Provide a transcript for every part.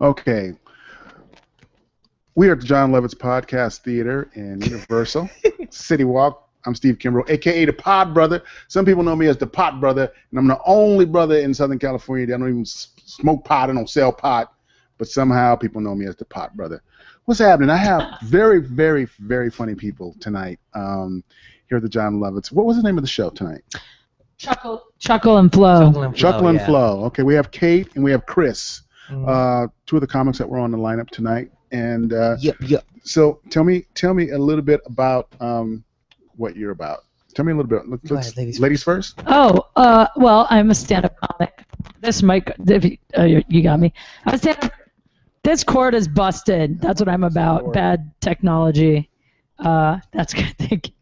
Okay. We are at the Jon Lovitz Podcast Theater in Universal City Walk. I'm Steve Kimbrough, a.k.a. the PodBrother. Some people know me as the PodBrother, and I'm the only brother in Southern California that don't even smoke pot and don't sell pot, but somehow people know me as the PodBrother. What's happening? I have very, very, very funny people tonight here at the Jon Lovitz. What was the name of the show tonight? Chuckle and Flow. Chuckle and Flow. Okay, we have Kate and we have Chris, two of the comics that were on the lineup tonight. And Yep. So tell me a little bit about what you're about. Tell me a little bit. Let's, ladies first. Oh, well, I'm a stand-up comic. This mic, you got me. I'm a stand-up. This cord is busted. That's what I'm about. Bad technology. That's good. Thank you.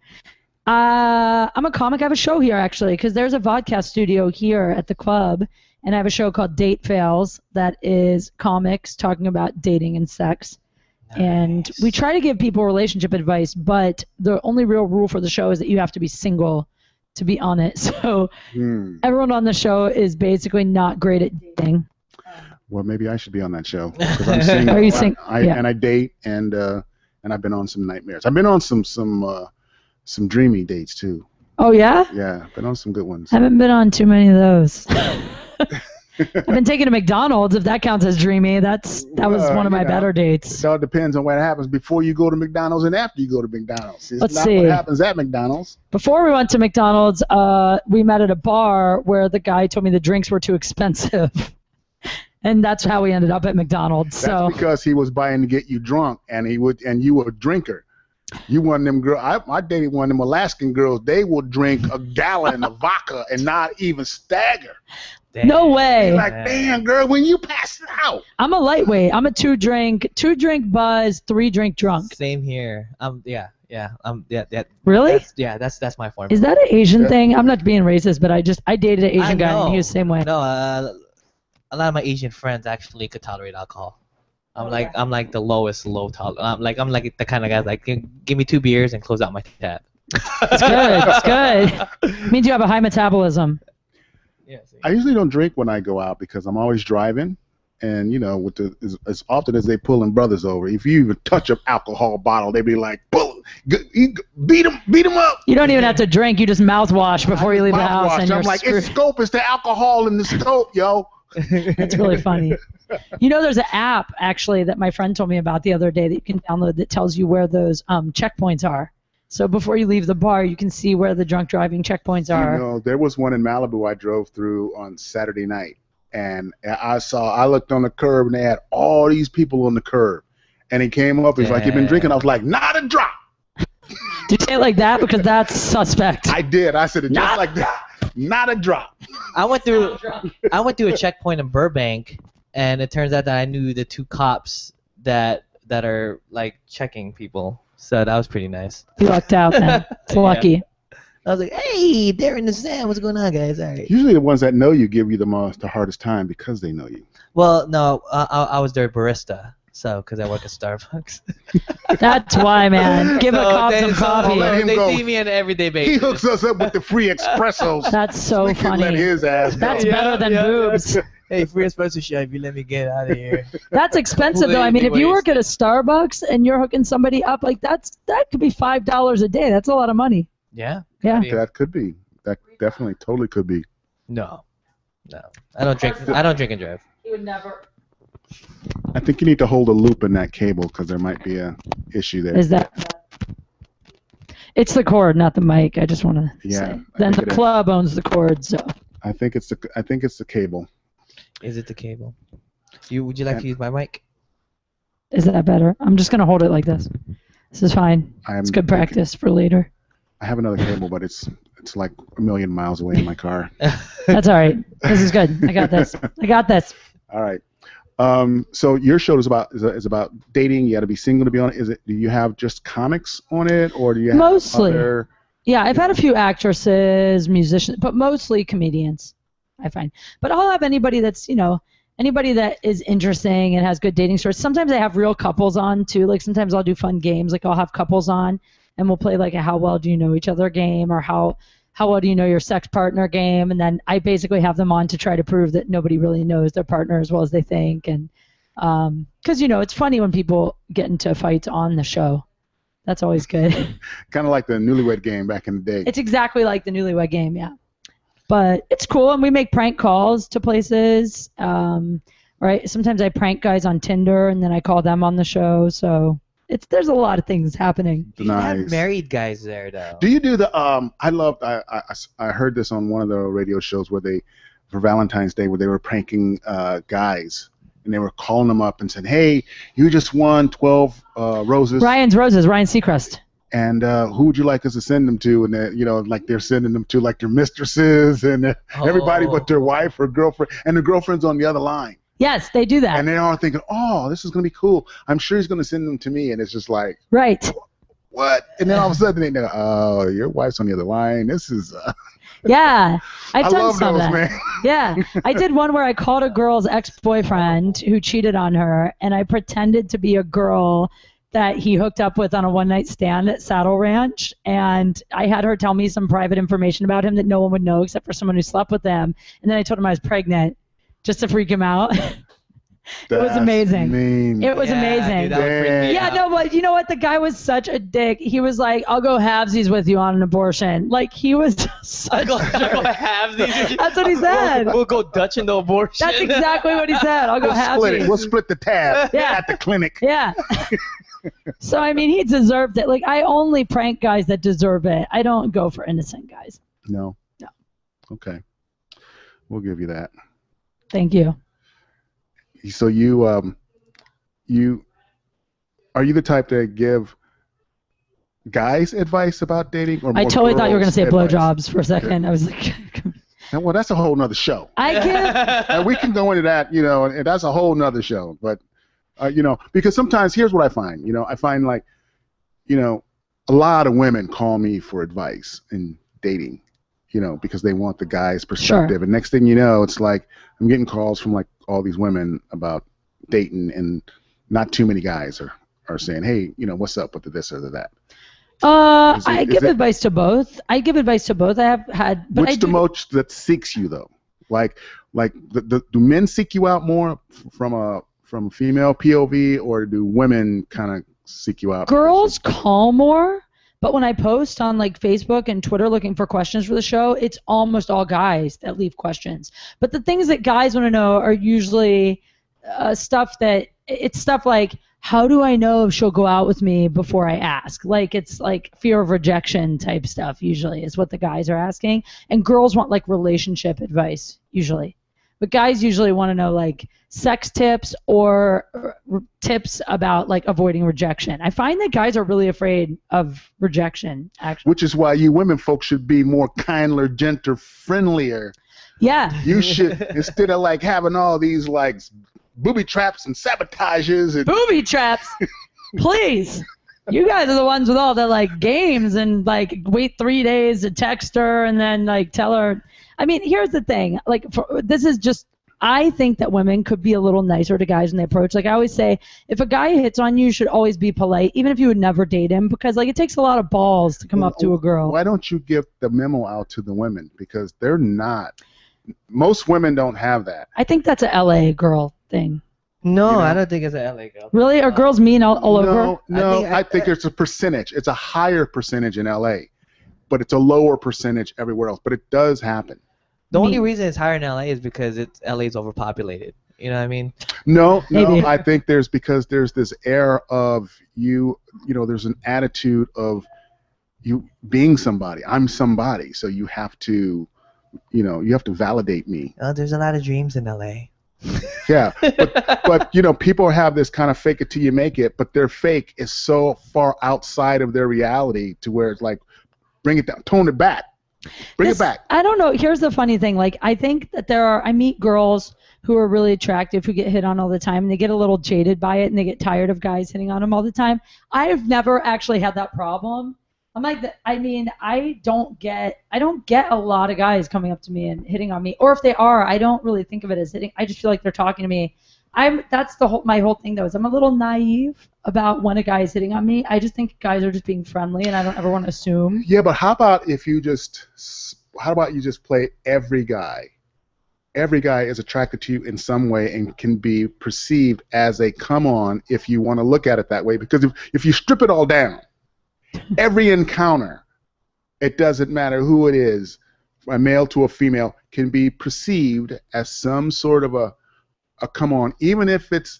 I'm a comic. I have a show here, actually, because there's a vodcast studio here at the club, and I have a show called Date Fails that is comics talking about dating and sex. Nice. And we try to give people relationship advice, but the only real rule for the show is that you have to be single to be on it. So everyone on the show is basically not great at dating. Well, maybe I should be on that show because I'm single. Are you single? Yeah. And I date, and I've been on some nightmares. I've been on some dreamy dates too. Oh yeah? Yeah, been on some good ones. I haven't been on too many of those. I've been taken to McDonald's, if that counts as dreamy. That was one of my better dates. It all depends on what happens before you go to McDonald's and after you go to McDonald's. Let's see what happens at McDonald's. Before we went to McDonald's, we met at a bar where the guy told me the drinks were too expensive. And that's how we ended up at McDonald's. That's because he was buying to get you drunk, and you were a drinker. You one of them girls. I dated one of them Alaskan girls. They will drink a gallon of vodka and not even stagger. Damn. No way. You're like, damn, girl, when you pass it out. I'm a lightweight. I'm a two drink buzz, 3 drink drunk. Same here. Yeah. Really? That's my form. Is that an Asian thing? I'm not being racist, but I dated an Asian guy and he was the same way. No, a lot of my Asian friends actually could tolerate alcohol. I'm like the lowest low tolerance. I'm like the kind of guy like give me 2 beers and close out my tab. It's good. It's good. It means you have a high metabolism. Yeah. I usually don't drink when I go out because I'm always driving, and with as often as they pulling brothers over, if you even touch an alcohol bottle, they be like, beat them up. You don't even have to drink. You just mouthwash before you leave the house. And I'm like, it's scope. It's the alcohol in the scope, yo. That's really funny. There's an app actually that my friend told me about the other day that you can download that tells you where those checkpoints are. So before you leave the bar, you can see where the drunk driving checkpoints are. There was one in Malibu I drove through on Saturday night, and I looked on the curb, and they had all these people on the curb. And he came up, he's like, "You've been drinking?" I was like, "Not a drop." Did you say it like that? Because that's suspect. I did. I said it just like that. Not a drop. I went through a checkpoint in Burbank, and it turns out that I knew the 2 cops that are like checking people. So that was pretty nice. You lucked out then. It's lucky. Yeah. I was like, hey, Darren and Sam, what's going on, guys? All right. Usually the ones that know you give you the hardest time because they know you. Well, no, I was their barista, so because I work at Starbucks. That's why, man. Give a cop some coffee. They see me on an everyday basis. He hooks us up with the free espressos. That's so we funny. Let his ass go. That's better than boobs. Hey, free espresso shot if you let me get out of here. That's expensive though. I mean, if you work at a Starbucks and you're hooking somebody up like that could be $5 a day. That's a lot of money. Yeah. Yeah. That could be. That definitely, totally could be. No. I don't drink and drive. He would never. I think you need to hold a loop in that cable because there might be a issue there. Is that? It's the cord, not the mic. I just want to say. Then the club owns the cord, so. I think it's the cable. Is it the cable? Would you like to use my mic? Is that better? I'm just gonna hold it like this. This is fine. It's good practice for later. I have another cable, but it's like a million miles away in my car. That's all right. This is good. I got this. All right. So your show is about dating. You got to be single to be on it. Do you have just comics on it, or do you have other? Yeah, I've had a few actresses, musicians, but mostly comedians, I find. But I'll have anybody that's, anybody that is interesting and has good dating stories. Sometimes I have real couples on, too. Like, sometimes I'll do fun games. Like, I'll have couples on, and we'll play, like, a how well do you know each other game, or how well do you know your sex partner game. And then I basically have them on to try to prove that nobody really knows their partner as well as they think. And Because, you know, it's funny when people get into fights on the show. That's always good. Kind of like the Newlywed Game back in the day. It's exactly like the Newlywed Game, yeah. But it's cool, and we make prank calls to places. Right? Sometimes I prank guys on Tinder, and then I call them on the show. So there's a lot of things happening. You have married guys there, though. Do you do the I heard this on one of the radio shows where they, for Valentine's Day, where they were pranking guys, and they were calling them up and said, "Hey, you just won 12 roses." Ryan's Roses, Ryan Seacrest. And who would you like us to send them to? And you know, like they're sending them to like their mistresses and everybody but their wife or girlfriend, and the girlfriend's on the other line. Yes, they do that. And they're all thinking, "Oh, this is gonna be cool. I'm sure he's gonna send them to me." And it's just like, right. What? And then all of a sudden they know, "Oh, your wife's on the other line. This is." Yeah, I've done love some those, of that. man. Yeah, I did one where I called a girl's ex-boyfriend who cheated on her, and I pretended to be a girl that he hooked up with on a one-night stand at Saddle Ranch, and I had her tell me some private information about him that no one would know except for someone who slept with him, and then I told him I was pregnant just to freak him out. It was amazing. Mean. It was amazing. Dude, that would freak me out. No, but you know what? The guy was such a dick. He was like, "I'll go halvesies with you on an abortion." Like, he was such I'll go halvesies. That's what he said. We'll go Dutch into abortion. That's exactly what he said. I'll go halvesies. We'll split the tab at the clinic. Yeah. So, I mean, he deserved it. Like, I only prank guys that deserve it. I don't go for innocent guys. No. No. Okay. We'll give you that. Thank you. So you are you the type to give guys advice about dating, or more I totally thought you were going to say advice? blowjobs for a second. I was like, well, that's a whole nother show. I give. And we can go into that, you know, and that's a whole nother show. But you know, because sometimes here's what I find. You know, I find like, you know, a lot of women call me for advice in dating. You know, because they want the guy's perspective. Sure. And next thing you know, it's like I'm getting calls from like all these women about dating, and not too many guys are saying, "Hey, you know, what's up with the this or the that?" I give advice to both. I give advice to both. I have had. But Which the most that seeks you though? Like do men seek you out more from a female POV, or do women kind of seek you out? Girls call more. But when I post on like Facebook and Twitter looking for questions for the show, it's almost all guys that leave questions. But the things that guys want to know are usually stuff like, how do I know if she'll go out with me before I ask? Like, it's like fear of rejection type stuff usually is what the guys are asking. And girls want like relationship advice usually. But guys usually want to know like sex tips or tips about like avoiding rejection. I find that guys are really afraid of rejection, actually. Which is why you women folks should be more kinder, gentler, friendlier. Yeah. You should, instead of like having all these like booby traps and sabotages and booby traps. Please. You guys are the ones with all the like games and like wait 3 days to text her and then like tell her. I mean, here's the thing. Like, I think that women could be a little nicer to guys when they approach. Like I always say, if a guy hits on you, you should always be polite, even if you would never date him, because like it takes a lot of balls to come up to a girl. Why don't you give the memo out to the women? Because they're not. Most women don't have that. I think that's a LA girl thing. No, You know? I don't think it's an LA girl. Really? Are girls mean all over? No, I think it's a percentage. It's a higher percentage in LA, but it's a lower percentage everywhere else. But it does happen. The only reason it's higher in LA is because LA's overpopulated. You know what I mean? No, Maybe. I think there's this air of you know, there's an attitude of you being somebody. I'm somebody, so you have to, you know, you have to validate me. There's a lot of dreams in LA. Yeah, but you know, people have this kind of fake it till you make it, but their fake is so far outside of their reality to where it's like, bring it down, tone it back. Bring it back. I don't know. Here's the funny thing. Like, I think that I meet girls who are really attractive who get hit on all the time, and they get a little jaded by it, and they get tired of guys hitting on them all the time. I've never actually had that problem. I'm like, I mean, I don't get a lot of guys coming up to me and hitting on me, or if they are, I don't really think of it as hitting. I just feel like they're talking to me. That's my whole thing though, is I'm a little naive about when a guy is hitting on me. I just think guys are just being friendly, and I don't ever want to assume. Yeah, but how about you just play every guy every guy is attracted to you in some way and can be perceived as a come on if you want to look at it that way. Because if you strip it all down, every encounter, it doesn't matter who it is, a male to a female, can be perceived as some sort of a come on, even if it's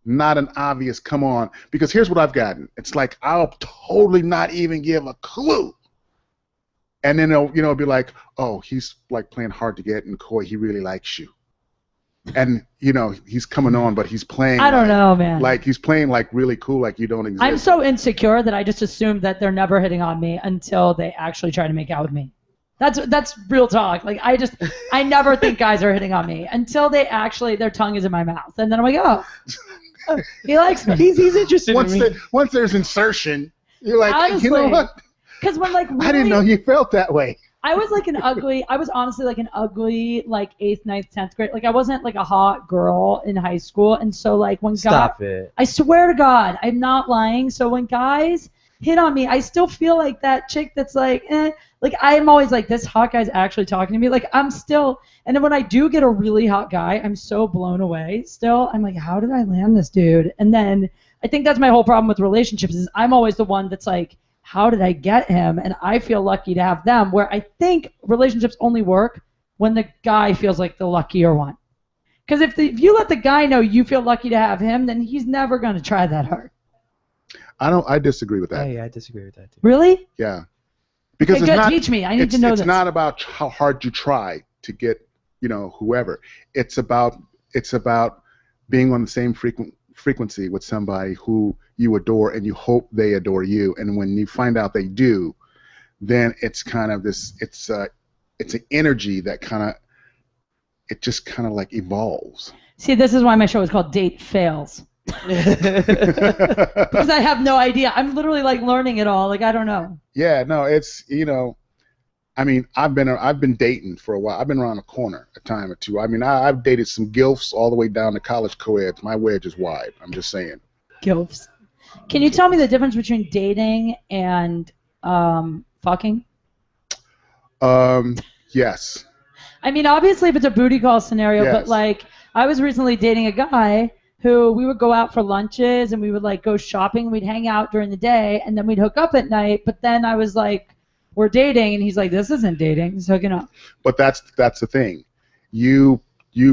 not an obvious come on. Because here's what I've gotten. It's like I'll totally not even give a clue. And then it'll be like, oh, he's like playing hard to get and coy. He really likes you. And he's coming on, but he's playing. I don't know, man. Like he's playing like really cool, like you don't exist. I'm so insecure that I just assume that they're never hitting on me until they actually try to make out with me. That's real talk. Like I never think guys are hitting on me until they actually their tongue is in my mouth, and then I'm like, oh, he likes me. He's interested in me. Once there's insertion, you're like, honestly, you know what? Because when like really, I didn't know you felt that way. I was honestly like an ugly like 8th, 9th, 10th grade. Like I wasn't like a hot girl in high school, and so like when Stop it. I swear to God, I'm not lying. So when guys hit on me, I still feel like that chick that's like, like I'm always like, this hot guy's actually talking to me. Like I'm still, and then when I do get a really hot guy, I'm so blown away still. I'm like, how did I land this dude? And then I think that's my whole problem with relationships is I'm always the one that's like, how did I get him? And I feel lucky to have them, where I think relationships only work when the guy feels like the luckier one. Because if you let the guy know you feel lucky to have him, then he's never going to try that hard. I disagree with that. Yeah, I disagree with that too. Really? Yeah. Because okay, good. Teach me. I need to know this. It's not about how hard you try to get, whoever. It's about being on the same frequency with somebody who you adore and you hope they adore you. And when you find out they do, then it's kind of this. It's an energy that just kind of like evolves. See, this is why my show is called Date Fails. Because I have no idea. I'm literally like learning it all. Like I don't know. Yeah, no, it's I mean, I've been dating for a while. I've been around the corner a time or two. I mean, I've dated some gilfs all the way down to college co-eds. My wedge is wide. I'm just saying. Gilfs. Can you tell me the difference between dating and fucking? Yes. I mean, obviously, if it's a booty call scenario, yes. But like, I was recently dating a guy who we would go out for lunches and we would like go shopping. We'd hang out during the day and then we'd hook up at night. But then I was like, we're dating, and he's like, this isn't dating. He's hooking up. But that's the thing. You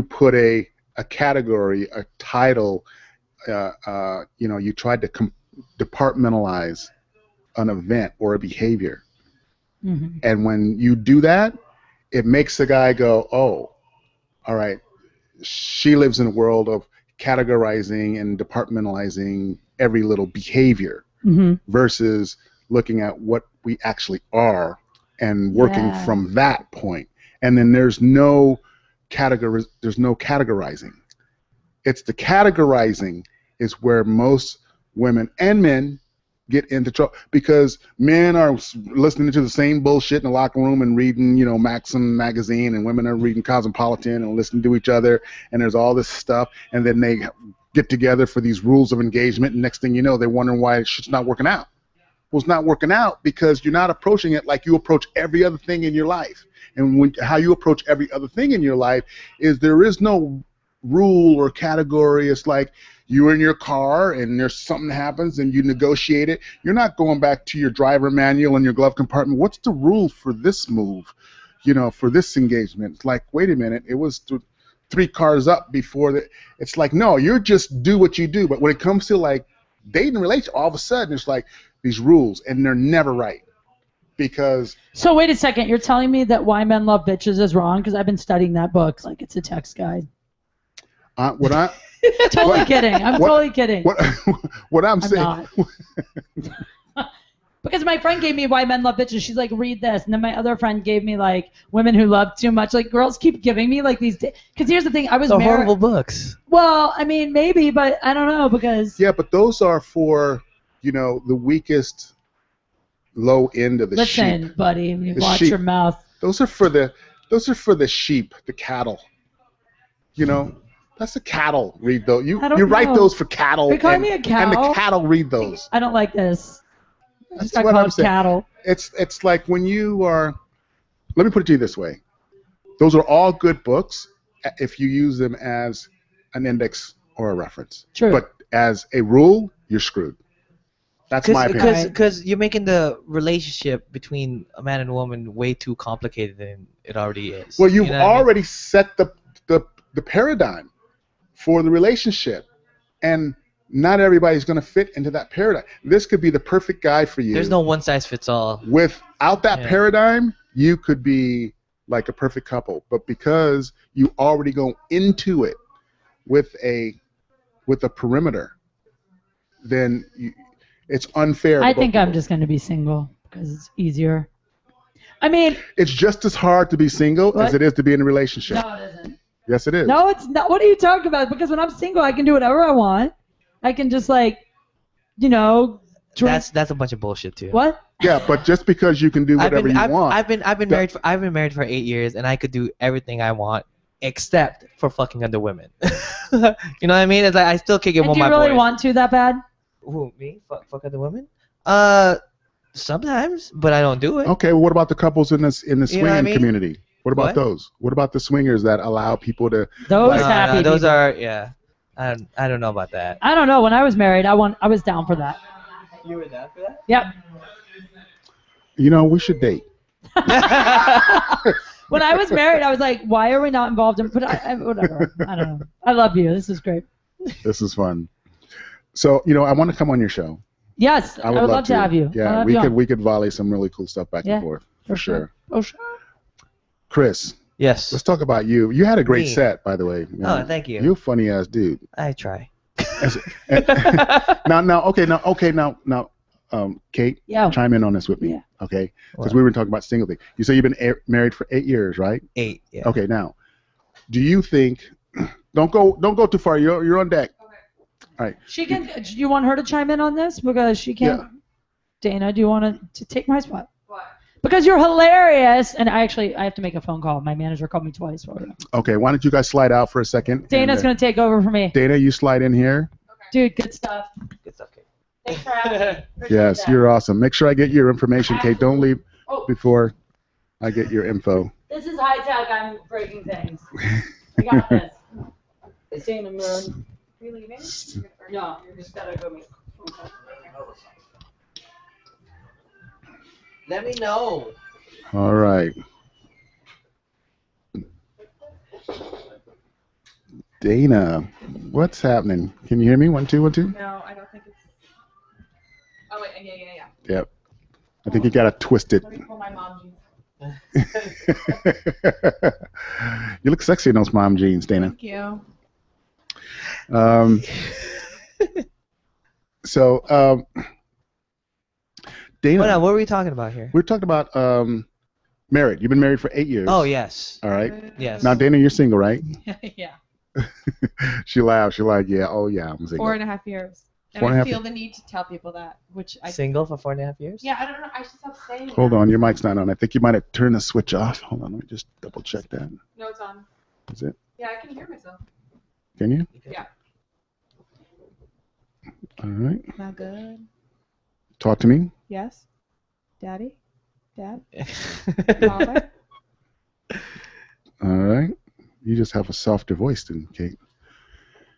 put a category, a title. You tried to departmentalize an event or a behavior. Mm-hmm. And when you do that, it makes the guy go, oh, all right, she lives in a world of categorizing and departmentalizing every little behavior, mm-hmm. versus looking at what we actually are and working from that point. And then there's no categorizing. It's the categorizing is where most women and men get into trouble, because men are listening to the same bullshit in the locker room and reading, Maxim magazine, and women are reading Cosmopolitan and listening to each other, and there's all this stuff, and then they get together for these rules of engagement, and next thing you know, they're wondering why shit's not working out. Well, it's not working out because you're not approaching it like you approach every other thing in your life. And how you approach every other thing in your life is there is no rule or category. It's like you're in your car and there's something happens and you negotiate it. You're not going back to your driver manual in your glove compartment. What's the rule for this move, for this engagement? It's like, wait a minute, it was 3 cars up before that. It's like, no, you just do what you do. But when it comes to like dating relationship, all of a sudden it's like these rules, and they're never right. Because so wait a second, you're telling me that Why Men Love Bitches is wrong? Because I've been studying that book like it's a text guide. Totally kidding. I'm totally kidding. What I'm saying. Because my friend gave me Why Men Love Bitches. She's like, read this. And then my other friend gave me like Women Who Love Too Much. Like girls keep giving me like these. Because here's the thing, I was married. Horrible books. Well, I mean maybe, but I don't know because. Yeah, but those are for the weakest low end of the sheep. Listen, buddy, you watch your mouth. Those are for the sheep, the cattle. That's the cattle read those. You write those for cattle. You're calling me a cow? And the cattle read those. I don't like this. That's what I'm saying. Cattle. It's like when you are. Let me put it to you this way. Those are all good books, if you use them as an index or a reference. True. But as a rule, you're screwed. That's my opinion. Because you're making the relationship between a man and a woman way too complicated than it already is. Well, you've You know what I mean? already set the paradigm for the relationship, and not everybody's going to fit into that paradigm. This could be the perfect guy for you. There's no one size fits all. Without that paradigm, you could be like a perfect couple. But because you already go into it with a perimeter, then it's unfair. I think I'm just going to be single because it's easier. I mean, it's just as hard to be single as it is to be in a relationship. No, it isn't. Yes, it is. No, it's not. What are you talking about? Because when I'm single, I can do whatever I want. I can just drink. That's a bunch of bullshit too. What? Yeah, but just because you can do whatever you want. I've been married for 8 years, and I could do everything I want except for fucking other women. You know what I mean? It's like I still kick it with my boys. Do you really want to that bad? Who, me? Fuck other women? Sometimes, but I don't do it. Okay, well, what about the couples in the swinging community? What about What? those? What about the swingers that allow people to? Those No, happy. those people. are I don't know about that. I don't know. When I was married, I was down for that. You were down for that? Yep. You know, we should date. When I was married, I was like, why are we not involved in? But whatever. I don't know. I love you. This is great. This is fun. So, I want to come on your show. Yes, I would love to have you. Yeah, we could volley some really cool stuff back and forth for sure. Oh, sure. Chris. Yes. Let's talk about you. You had a great set, by the way. Oh, thank you. You're a funny ass dude. I try. Now, Kate, chime in on this with me, Yeah. okay? Because we were talking about single thing. You say you've been married for 8 years, right? 8. Yeah. Okay, now, do you think? Don't go too far. You're on deck. All right. She can. Do you want her to chime in on this because she can't? Yeah. Dana, do you want to take my spot? Why? Because you're hilarious, and I have to make a phone call. My manager called me twice. Okay, why don't you guys slide out for a second? Dana's gonna take over for me. Dana, you slide in here. Okay. Dude, good stuff. Good stuff, Kate. Thanks for having me. Yes, you're awesome. Make sure I get your information, Kate. Don't leave before I get your info. This is high tech. I'm breaking things. I got this. Stay in the mirror. Are you leaving? No, you're just gotta go make a phone call. Let me know. All right. Dana, what's happening? Can you hear me? 1 2 1 2. No, I don't think it's. Oh wait, yeah. Yep. I think you gotta twist it. Let me pull my mom jeans. You look sexy in those mom jeans, Dana. Thank you. So, Dana, What were we talking about here? we're talking about married. You've been married for 8 years. Oh, yes. All right. Yes. Now, Dana, you're single, right? Yeah. She laughed. She's like, yeah, oh yeah, I'm single. 4.5 years. And 4.5 I feel the need to tell people that, which I. Single for 4.5 years? Yeah, I don't know. I should stop saying Hold that. on, your mic's not on. I think you might have turned the switch off. Hold on, let me just double check that. No, it's on. Is it? Yeah, I can hear myself. Can you? Yeah. All right. Not good. Talk to me. Yes. Daddy. Dad. Father. All right. You just have a softer voice than Kate.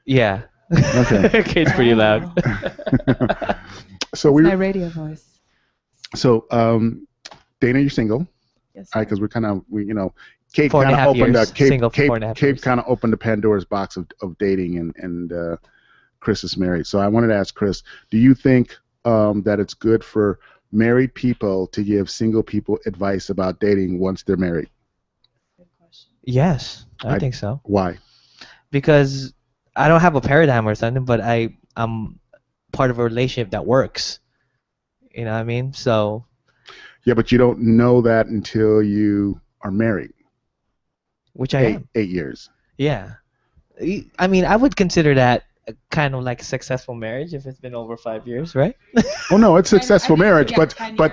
Yeah. Okay. Kate's pretty loud. So My radio voice. So Dana, you're single. Yes. All right, because Kate 4.5 kind of opened years. Single for 4.5 Kate years. kind of opened the Pandora's box of dating, and Chris is married. So I wanted to ask Chris, do you think that it's good for married people to give single people advice about dating once they're married? Good question. Yes, I think so. Why? Because I don't have a paradigm or something, but I'm part of a relationship that works. You know what I mean? So. Yeah, but you don't know that until you are married. Which I am. 8 years. Yeah. I mean, I would consider that kind of like a successful marriage if it's been over 5 years, right? Oh no, it's successful I mean, marriage, yeah, 10 years.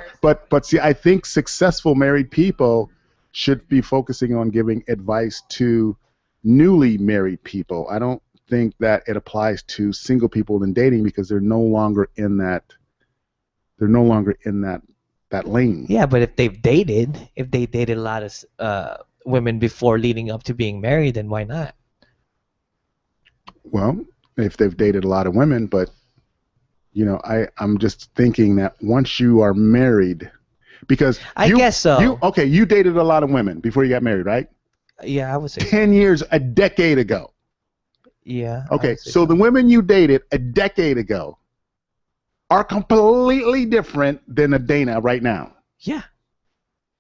but see, I think successful married people should be focusing on giving advice to newly married people. I don't think that it applies to single people in dating because they're no longer in that lane. Yeah, but if they dated a lot of women before leading up to being married, then why not? Well, if they've dated a lot of women, but I'm just thinking that once you are married, because I guess so. You dated a lot of women before you got married, right? Yeah, I would say 10 years, a decade ago. Yeah. Okay, so the women you dated a decade ago are completely different than a Dana right now. Yeah.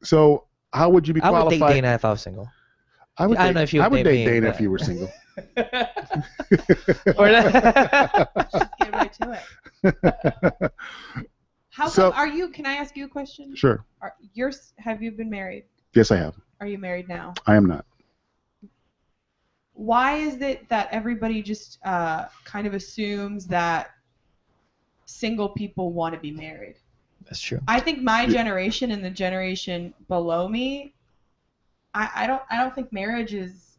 So how would you be qualified? I would date Dana if I was single. I would don't know if you I would date me, Dana but... if you were single. Or Just get right to it. How So- come, are you? Can I ask you a question? Sure. Have you been married? Yes, I have. Are you married now? I am not. Why is it that everybody just kind of assumes that single people want to be married? That's true. I think my generation and the generation below me, I don't think marriage is,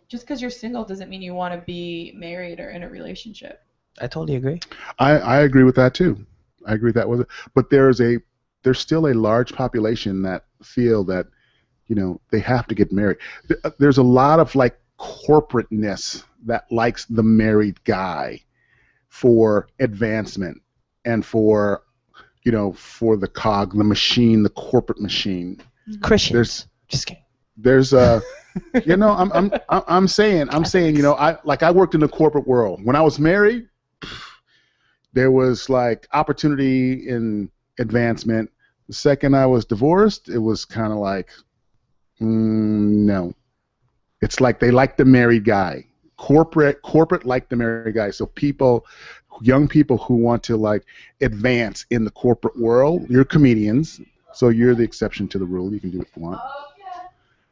just because you're single doesn't mean you want to be married or in a relationship. I totally agree. I agree with that too. I agree that was it. But there's still a large population that feel that they have to get married. There's a lot of like corporateness that likes the married guy for advancement and for for the cog, the machine, the corporate machine. Christians. Just kidding. There's I'm saying I worked in the corporate world. When I was married, there was like opportunity in advancement. The second I was divorced, it was kind of like no. It's like they like the married guy. Corporate like the married guy. So young people who want to like advance in the corporate world, you're comedians, so you're the exception to the rule. You can do what you want.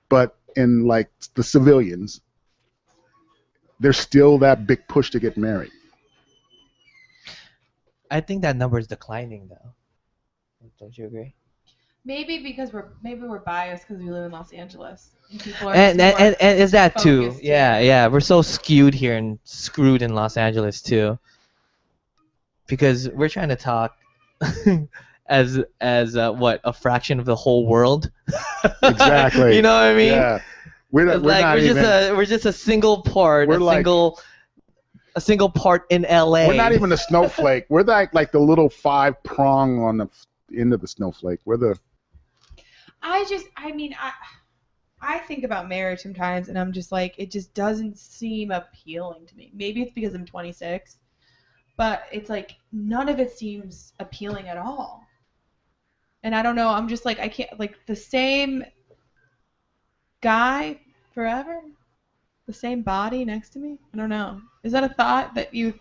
But in like the civilians, there's still that big push to get married. I think that number is declining though. Don't you agree? Maybe because we're biased because we live in Los Angeles. And people are And is that too? focused, Yeah. We're so skewed here and screwed in Los Angeles too. Because we're trying to talk as what, a fraction of the whole world. Exactly. You know what I mean? Yeah. We're just a single part. A single part in LA. We're not even a snowflake. We're like the little 5 prong on the end of the snowflake. We're the. I think about marriage sometimes, and I'm just like, it just doesn't seem appealing to me. Maybe it's because I'm 26, but it's like none of it seems appealing at all. And I don't know. I'm just like, I can't, like, the same guy forever, the same body next to me. I don't know. Is that a thought that you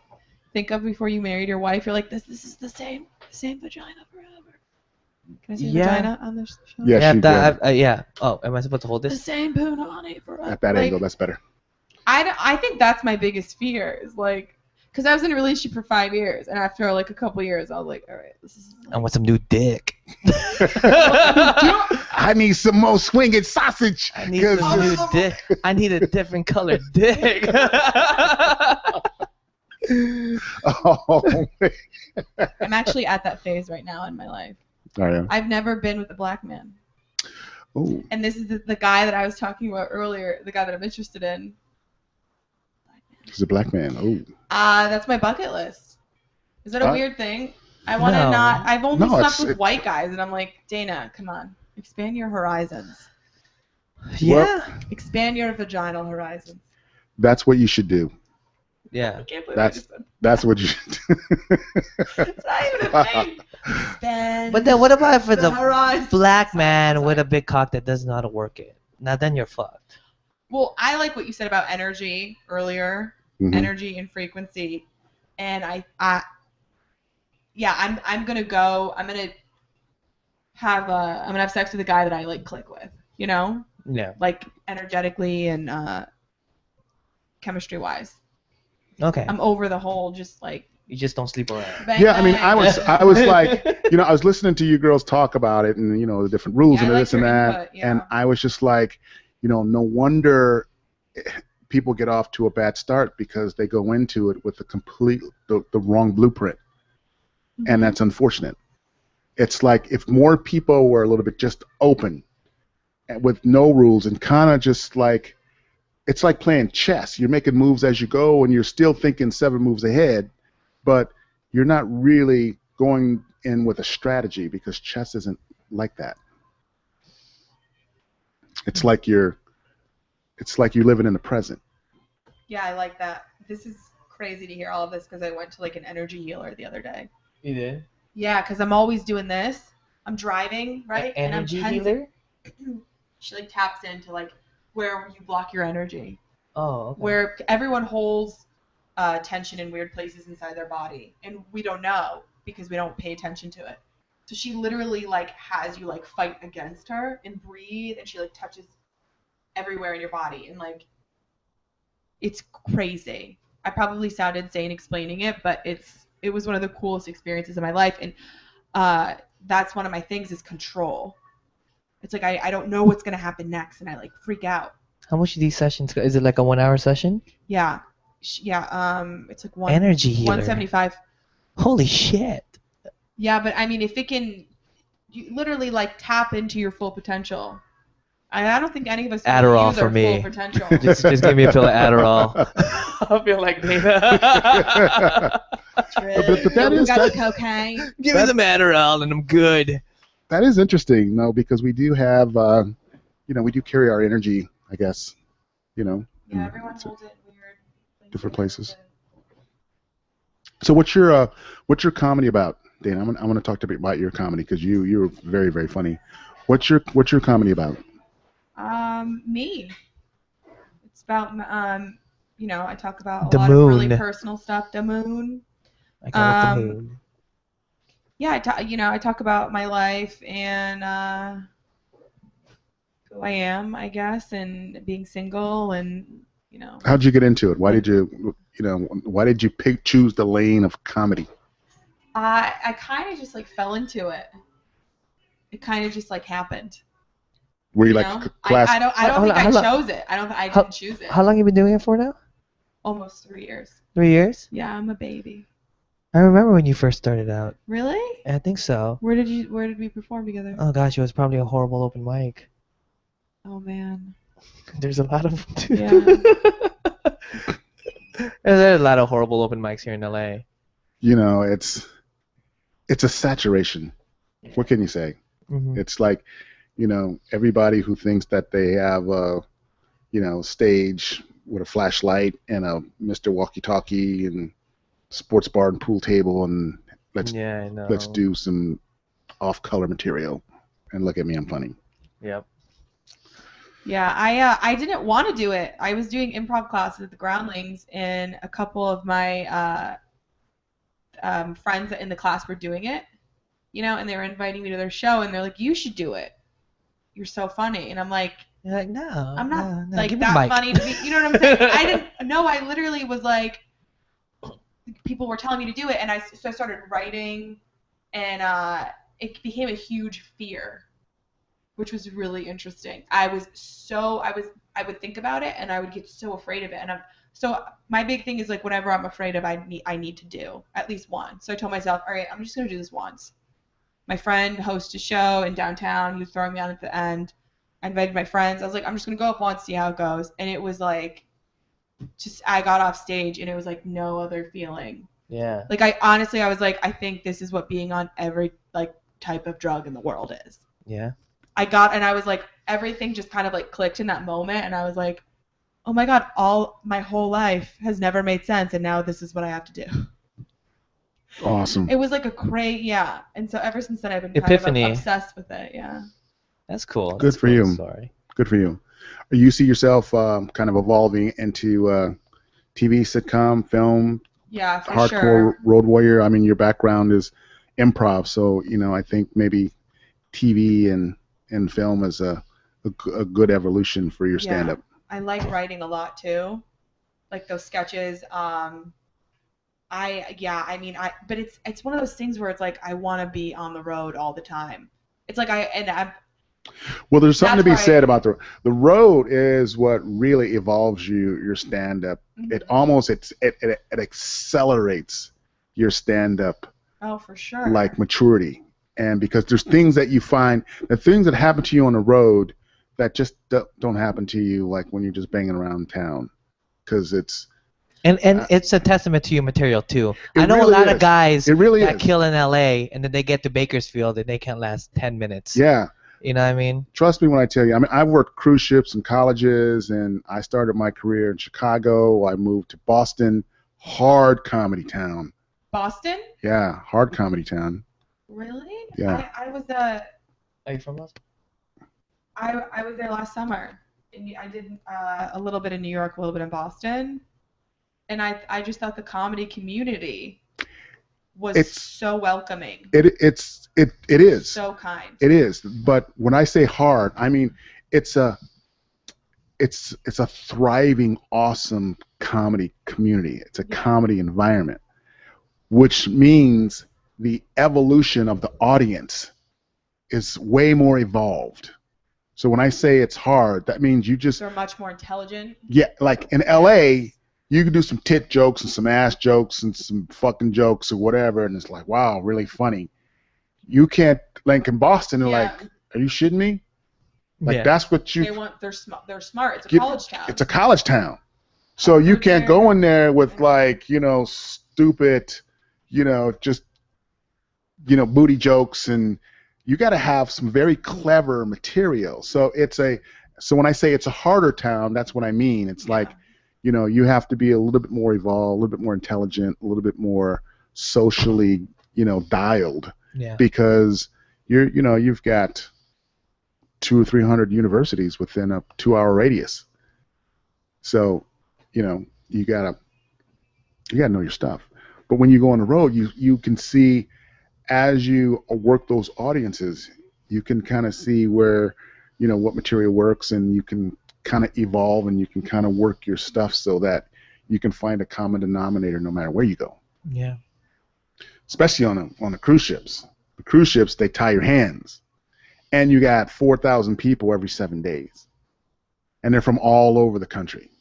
think of before you married your wife? You're like, this is the same vagina forever. Can I say vagina on this show? Yeah. Oh, am I supposed to hold The this? same punani forever. At that angle, that's better. I think that's my biggest fear is like, because I was in a relationship for 5 years, and after like a couple years, I was like, all right, this is. I want some new dick. I need some more swinging sausage. I need some new dick. I need a different colored dick. Oh, man. I'm actually at that phase right now in my life. Oh, yeah. I've never been with a black man. Ooh. And this is the guy that I was talking about earlier, the guy that I'm interested in. He's a black man. Ooh. That's my bucket list. Is that a weird thing? I want to No. not. I've only No, slept with white guys, and I'm like, Dana, come on, expand your horizons. Yeah. Expand your vaginal horizons. That's what you should do. Yeah. I can't believe I That's just said that's what you should do. it's not even a thing. Expand But then what about if it's the a horizons. black man with a big cock that doesn't know how to work it? Now then you're fucked. Well, I like what you said about energy earlier, Mhm. energy and frequency, and I'm gonna go. I'm gonna have sex with a guy that I like click with. Yeah. Like energetically and chemistry wise. Okay. I'm over the whole just like. You just don't sleep around. Bang, Yeah, I mean, bang. I was like, I was listening to you girls talk about it and the different rules Yeah, and I this like and your that, input, yeah. and I was just like, no wonder people get off to a bad start because they go into it with the wrong blueprint, and that's unfortunate. It's like if more people were a little bit just open with no rules and kind of just like, it's like playing chess. You're making moves as you go, and you're still thinking 7 moves ahead, but you're not really going in with a strategy because chess isn't like that. It's like you're living in the present. Yeah, I like that. This is crazy to hear all of this because I went to like an energy healer the other day. You did? Yeah, because I'm always doing this. I'm driving, right? Energy and I'm healer? She like taps into like where you block your energy. Oh, okay. Where everyone holds tension in weird places inside their body, and we don't know because we don't pay attention to it. So she literally like has you like fight against her and breathe, and she like touches everywhere in your body, and like it's crazy. I probably sound insane explaining it, but it was one of the coolest experiences of my life, and that's one of my things is control. It's like I don't know what's gonna happen next, and I like freak out. How much do these sessions go? Is it like a 1-hour session? Yeah. It's like Energy healer. 175. Holy shit. Yeah, but I mean, if it can, you literally like tap into your full potential. I don't think any of us Adderall use for our me. full potential. Just give me a pill of Adderall. I'll feel like Dana. But that We is got that, the cocaine. Give me some Adderall and I'm good. that is interesting, though, because we do have, we do carry our energy, I guess, Yeah, everyone holds it in weird different places. So what's your comedy about, Dana? I'm gonna talk to you about your comedy because you're very, very funny. What's your comedy about? Me. It's about I talk about a The lot moon. of really personal stuff. The moon. I call it the moon. Yeah, I talk about my life and who I am, I guess, and being single, and How'd you get into it? Why did you choose the lane of comedy? I kind of just like fell into it. It kind of just like happened. Were you You like know? class? I don't think I chose it. I didn't choose it. How long you been doing it for now? Almost 3 years. 3 years? Yeah, I'm a baby. I remember when you first started out. Really? I think so. Where did we perform together? Oh gosh, it was probably a horrible open mic. Oh man. There's a lot of them too. Yeah. There's a lot of horrible open mics here in LA. It's a saturation. What can you say? Mm-hmm. It's like, everybody who thinks that they have a, stage with a flashlight and a Mr. Walkie-Talkie and sports bar and pool table and let's do some off-color material and look at me, I'm funny. Yep. Yeah, I didn't want to do it. I was doing improv classes at the Groundlings, and a couple of my friends in the class were doing it, and they were inviting me to their show, and they're like, "You should do it. You're so funny." And I'm like, You're like, no, I'm not no, like give me that the mic. funny to be. You know what I'm saying? I didn't. No, I literally was like, people were telling me to do it, and I started writing, and it became a huge fear, which was really interesting. I would think about it, and I would get so afraid of it, and so my big thing is like whatever I'm afraid of, I need to do at least once. So I told myself, all right, I'm just gonna do this once. My friend hosted a show in downtown. He was throwing me on at the end. I invited my friends. I was like, I'm just gonna go up once, see how it goes, and it was like, I got off stage, and it was like no other feeling. Yeah. Like I was like, I think this is what being on every like type of drug in the world is. Yeah. I was like, everything just kind of like clicked in that moment, and I was like, oh my god, all my whole life has never made sense, and now this is what I have to do. Awesome. It was like yeah. And so ever since then, I've been Epiphany. kind of obsessed with it, yeah. That's cool. Good That's for cool. you. Sorry. Good for you. You see yourself kind of evolving into TV, sitcom, film, Yeah, for hardcore sure. road warrior. I mean, your background is improv, so I think maybe TV and film is a good evolution for your stand-up. I like writing a lot too, like those sketches. But it's one of those things where it's like I want to be on the road all the time. It's like Well, there's something to be That's why said about the road is what really evolves your stand-up. Mhm. It almost it accelerates your stand-up Oh, for sure. like maturity, and because there's things that you find, the things that happen to you on the road that just don't happen to you like when you're just banging around town, because it's. And it's a testament to your material too. It I know really a lot is. of guys It really that is. kill in LA and then they get to Bakersfield and they can't last 10 minutes. Yeah. You know what I mean? Trust me when I tell you. I mean, I worked cruise ships and colleges, and I started my career in Chicago. I moved to Boston, hard comedy town. Boston? Yeah, hard comedy town. Really? Yeah. I was Are you from Boston? I was there last summer. And I did a little bit in New York, a little bit in Boston. And I just thought the comedy community was so welcoming. It is. So kind. It is. But when I say hard, I mean it's a thriving, awesome comedy community. It's a comedy environment, which means the evolution of the audience is way more evolved. So when I say it's hard, that means they're much more intelligent. Yeah, like in LA, you can do some tit jokes and some ass jokes and some fucking jokes or whatever, and it's like, wow, really funny. You can't, like in Boston, they're like, are you shitting me? Like that's what you. They're smart. It's a college town. It's a college town, so you can't go in there with like stupid, just booty jokes, and you got to have some very clever material. So when I say it's a harder town, that's what I mean. It's like, you have to be a little bit more evolved, a little bit more intelligent, a little bit more socially, dialed. Yeah. Because you've got 200 or 300 universities within a 2-hour radius. So, you gotta know your stuff. But when you go on the road, you can see, as you work those audiences, you can kind of see where, what material works, and you can kind of evolve, and you can kind of work your stuff so that you can find a common denominator no matter where you go. Yeah. Especially on the cruise ships. The cruise ships, they tie your hands, and you got 4,000 people every 7 days, and they're from all over the country.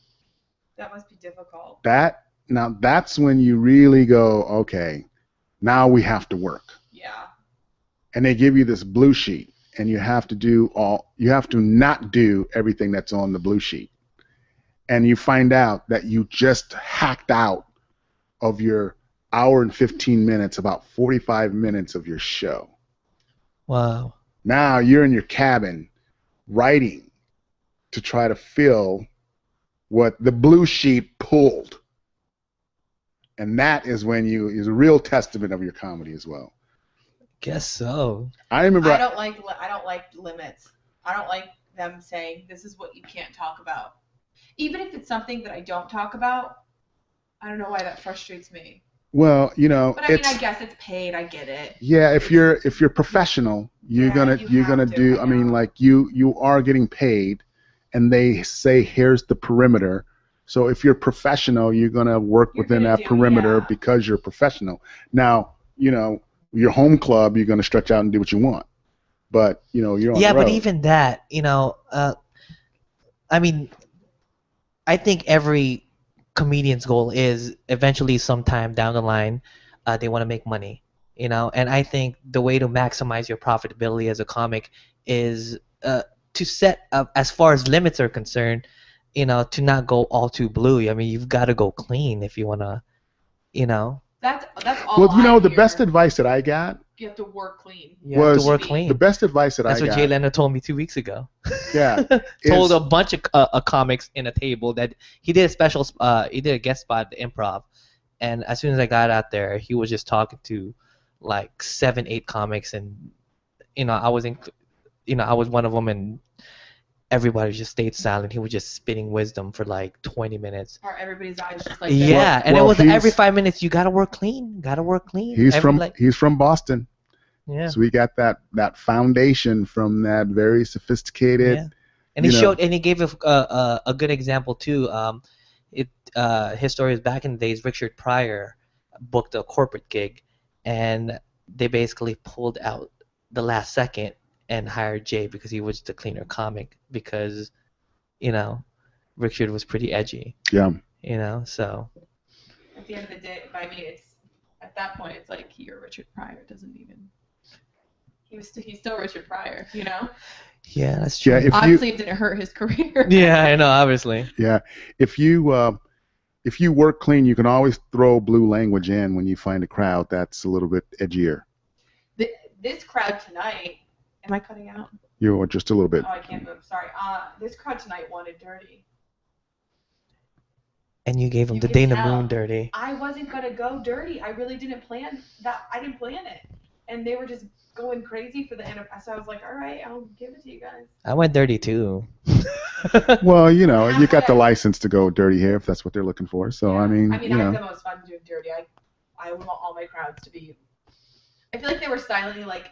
That must be difficult. That's when you really go, okay, now we have to work. Yeah. And they give you this blue sheet, and you have to not do everything that's on the blue sheet. And you find out that you just hacked out of your hour and 15 minutes about 45 minutes of your show. Wow. Now you're in your cabin writing to try to fill what the blue sheet pulled. And that is when is a real testament of your comedy as well. Guess so. I remember. I don't like limits. I don't like them saying this is what you can't talk about. Even if it's something that I don't talk about, I don't know why that frustrates me. Well, But I guess it's paid. I get it. Yeah, if you're professional, you're gonna do. I mean, like you are getting paid, and they say here's the perimeter. So if you're professional, you're gonna work within that perimeter because you're professional. Now, your home club, you're gonna stretch out and do what you want. But you're on the road. But even that, I mean, I think every comedian's goal is eventually sometime down the line they want to make money, and I think the way to maximize your profitability as a comic is to set up, as far as limits are concerned, to not go all too blue. I mean, you've got to go clean if you want to, That's all. Well, the best advice that I got. You have to work clean. You have to work clean. The best advice that That's I got. what Jay Leno told me 2 weeks ago. Yeah. Told a bunch of comics in a table that he did a guest spot at the Improv, and as soon as I got out there, he was just talking to like 7-8 comics, and I was one of them, and everybody just stayed silent. He was just spitting wisdom for like 20 minutes. Or everybody's eyes just like yeah, and it was every 5 minutes. You gotta work clean. Gotta work clean. He's from Boston. Yeah. So we got that foundation from that very sophisticated. Yeah. And he gave a good example too. His story is back in the days. Richard Pryor booked a corporate gig, and they basically pulled out the last second and hired Jay because he was the cleaner comic, because Richard was pretty edgy. Yeah. So at the end of the day, by me, it's at that point it's like you're Richard Pryor. It doesn't even. he's still Richard Pryor, you know. Yeah, that's true. Yeah, Obviously, it didn't hurt his career. Yeah, I know, obviously. Yeah, if you work clean, you can always throw blue language in when you find a crowd that's a little bit edgier. This crowd tonight. Am I cutting out? You're just a little bit. Oh, I can't move. Sorry. This crowd tonight wanted dirty. And you gave him You the can Dana tell. Moon dirty. I wasn't gonna go dirty. I really didn't plan that. I didn't plan it, and they were just going crazy for the end. So I was like, all right, I'll give it to you guys. I went dirty too. Well, you know, you got the license to go dirty here if that's what they're looking for. So Yeah. I mean, I you have know. the most fun doing dirty. I want all my crowds to be. I feel like they were silently like,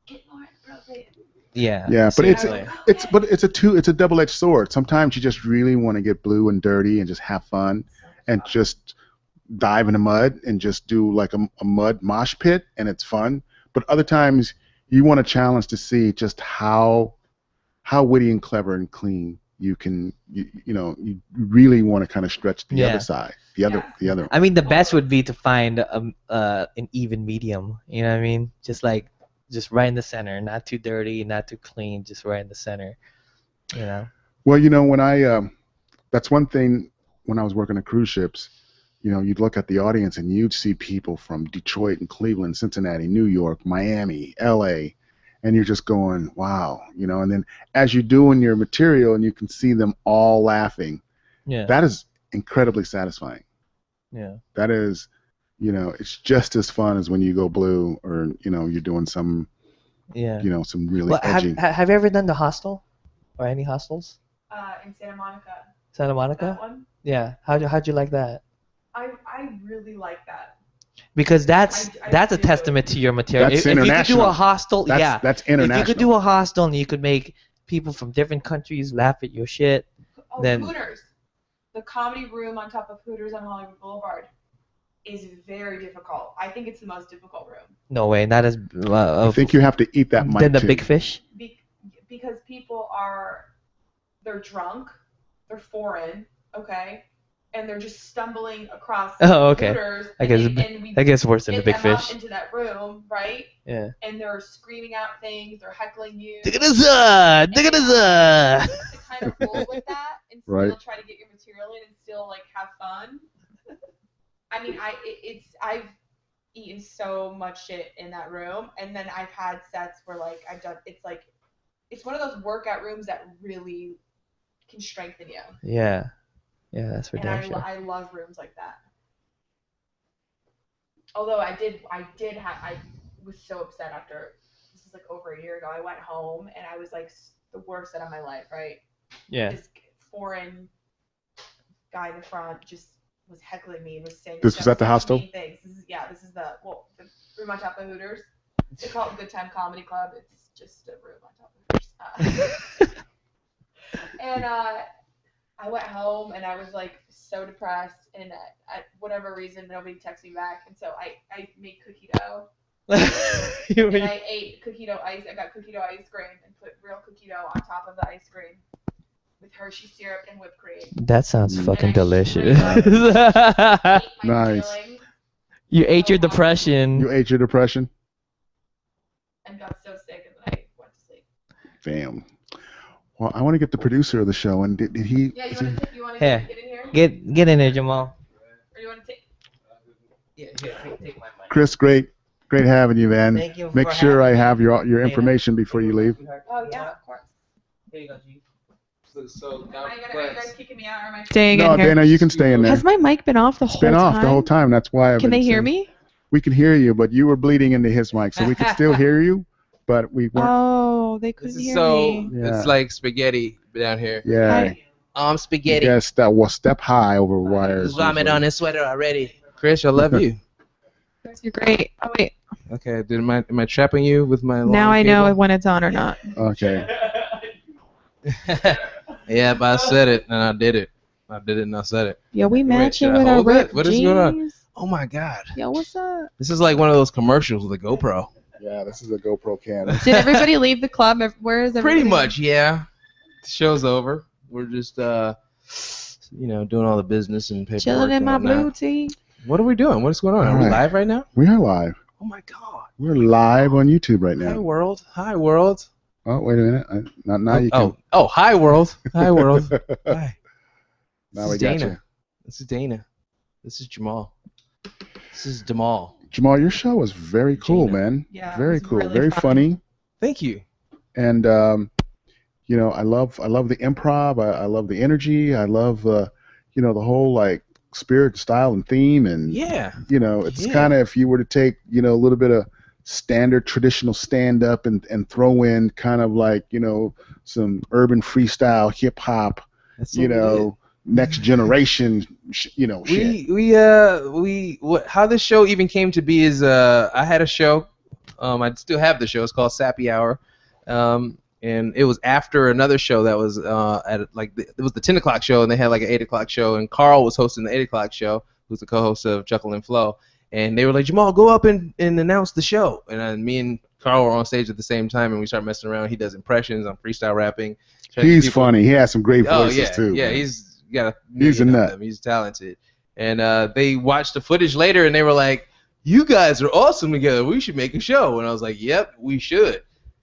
get more appropriate. Yeah. Yeah, but seriously. it's a double-edged sword. Sometimes you just really want to get blue and dirty and just have fun and just dive in the mud and just do like a mud mosh pit and it's fun. But other times you want a challenge to see just how witty and clever and clean you can you really want to kind of stretch the other side, the other. I mean, the best would be to find an even medium. You know what I mean? Just right in the center, not too dirty, not too clean, just right in the center. You know. Well, you know, when that's one thing when I was working at cruise ships. You know, you'd look at the audience and you'd see people from Detroit and Cleveland, Cincinnati, New York, Miami, L.A., and you're just going, wow, you know. And then as you're doing your material and you can see them all laughing, that is incredibly satisfying. Yeah. That is, you know, it's just as fun as when you go blue or, you know, you're doing some, some really edgy. Have you ever done the hostel or any hostels? In Santa Monica. Santa Monica? That one? Yeah. How'd you like that? I really like that. Because that's a do. testament to your material. That's if international. you could do a hostel, That's international. If you could do a hostel and you could make people from different countries laugh at your shit, then Hooters. The comedy room on top of Hooters on Hollywood Boulevard is very difficult. I think it's the most difficult room. No way, not as. I think you have to eat that mic Then the too. Big Fish. Because people they're drunk, they're foreign, okay, and they're just stumbling across Hooters. I guess worse than the Big Fish. Into that room, right? Yeah. And they're screaming out things, they're heckling you. Look at us! To kind of roll with that and still try to get your material in and still like have fun. I mean, I've eaten so much shit in that room, and then I've had sets where like it's one of those workout rooms that really can strengthen you. Yeah, that's for damn sure. I love rooms like that. Although I was so upset after, this is like over a year ago, I went home and I was like the worst set of my life, right? Yeah. This foreign guy in the front just was heckling me and was saying this was at the hostel? Things. This is the room on top of Hooters. They call it Good Time Comedy Club. It's just a room on top of Hooters. And I went home and I was like so depressed, and at whatever reason nobody texted me back, and so I made cookie dough. And I ate cookie dough ice. I got cookie dough ice cream and put real cookie dough on top of the ice cream with Hershey syrup and whipped cream. That sounds fucking delicious. Nice. You ate your depression. You ate your depression? And got so sick and then I went to sleep. Damn. Well, I want to get the producer of the show, and did he? Yeah, you want to Here. get in here? Get in there, Jamal. Or you want to take? Yeah, here, take my mic. Chris, great having you, man. Thank you. Make sure I have your information before you leave. Oh yeah, of course. Here you go, G. Are you guys kicking me out or am I staying No, in here? Dana, you can stay in there. Has my mic been off the whole time? Been off the whole time. That's why. Can they hear me? We can hear you, but you were bleeding into his mic, so we could still hear you, but we weren't. Oh, they couldn't hear me. Yeah. It's like spaghetti down here. Yeah. Spaghetti. Yes, that was step high over wires. Vomit on his sweater already. Chris, I love you. You're great. Oh wait. Okay, am I trapping you with my long Now I know cable? when it's on or not. Okay. Yeah, but I said it and I did it. I did it and I said it. Yeah, we matching should I with our hold it? ripped What is jeans. going on? Oh my God. Yo, what's up? This is like one of those commercials with a GoPro. Yeah, this is a GoPro cam. Did everybody leave the club? Where is everybody? Pretty much, yeah. The show's over. We're just, doing all the business and paperwork. Chilling in and my whatnot. blue tee. What are we doing? What's going on? Are we Alright. live right now? We are live. Oh my God. We're live on YouTube right Hi now. world. Hi world. Oh, wait a minute. Now you can. Oh, hi world. Hi world. Hi. Now This we is got Dana. you. This is Dana. This is Jamal. This is Jamal. Jamal, your show was very cool, Gina. man. Yeah, it Very was cool. really Very fun. funny. Thank you. And you know, I love the improv. I love the energy. I love you know, the whole like spirit, style, and theme. And Yeah. you know, it's Yeah. kind of, if you were to take, you know, a little bit of standard traditional stand up and throw in kind of like, you know, some urban freestyle hip hop, That's you what we know, next generation, you know, shit. How this show even came to be is I had a show. I still have the show. It's called Sappy Hour. And it was after another show that was it was the 10 o'clock show, and they had like an 8 o'clock show, and Carl was hosting the 8 o'clock show, who's the co-host of Chuckle and Flow, and they were like, Jamal, go up and announce the show. And me and Carl were on stage at the same time, and we started messing around. He does impressions. I'm freestyle rapping. He's funny. He has some great Oh voices yeah, too. yeah. man. He's got a He's a million of nut. them. He's talented. And they watched the footage later, and they were like, "You guys are awesome together. We should make a show." And I was like, "Yep, we should."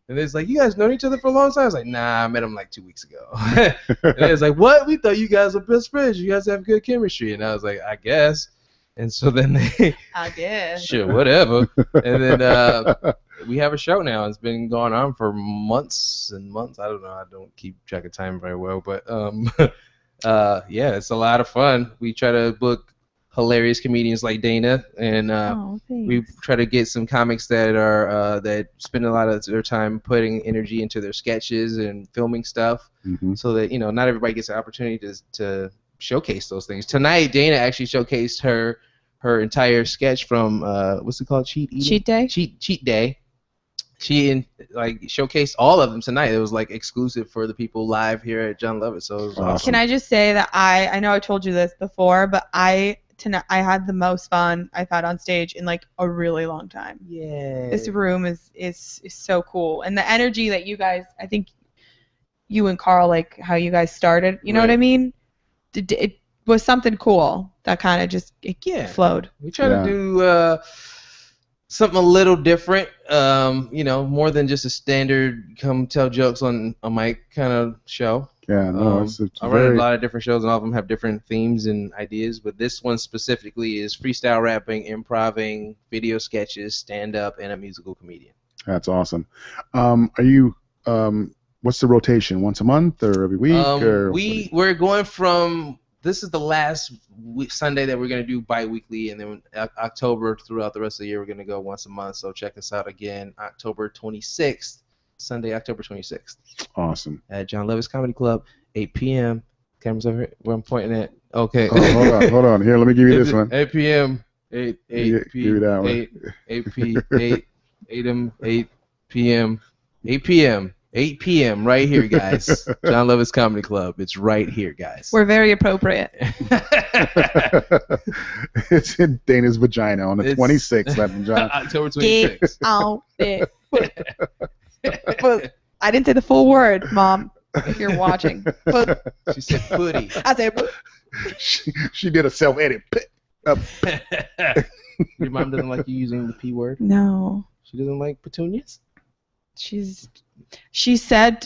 And it's like, "You guys known each other for a long time?" I was like, "Nah, I met him like 2 weeks ago." And it was like, "What? We thought you guys were best friends. You guys have good chemistry." And I was like, "I guess." And so then they, I guess. sure, whatever. And then we have a show now. It's been going on for months and months. I don't know. I don't keep track of time very well, but yeah, it's a lot of fun. We try to book hilarious comedians like Dana, and Oh, thanks. we try to get some comics that are that spend a lot of their time putting energy into their sketches and filming stuff, Mhm. so that not everybody gets an opportunity to showcase those things. Tonight, Dana actually showcased her entire sketch from what's it called? Cheat Day. Cheat Day. She showcased all of them tonight. It was like exclusive for the people live here at Jon Lovitz. So it was awesome. Can I just say that I know I told you this before, but tonight I had the most fun I've had on stage in like a really long time. Yeah. This room is so cool, and the energy that you guys, I think you and Carl, like how you guys started, you know what I mean? It was something cool that kind of just flowed. We try to do something a little different, more than just a standard come tell jokes on a mic kind of show. Yeah, no, it's I run a lot of different shows, and all of them have different themes and ideas, but this one specifically is freestyle rapping, improving, video sketches, stand-up, and a musical comedian. That's awesome. Are you? What's the rotation? Once a month or every week? We're going from. This is the last Sunday that we're going to do bi-weekly, and then October throughout the rest of the year we're going to go once a month. So check us out again, October 26th, Sunday, October 26th. Awesome. At Jon Lovitz Comedy Club, 8 p.m. Cameras over here, where I'm pointing at. Okay. Oh, hold on. Here, let me give you this one. 8 p.m. 8 Give you that one. 8 p.m. 8 p.m. 8 p.m. right here, guys. Jon Lovitz Comedy Club. It's right here, guys. We're very appropriate. It's in Dana's vagina on the 26th. October 26th. Get out there. I didn't say the full word, Mom, if you're watching. She said putty. I said she did a self-edit. Your mom doesn't like you using the P word? No. She doesn't like petunias? She said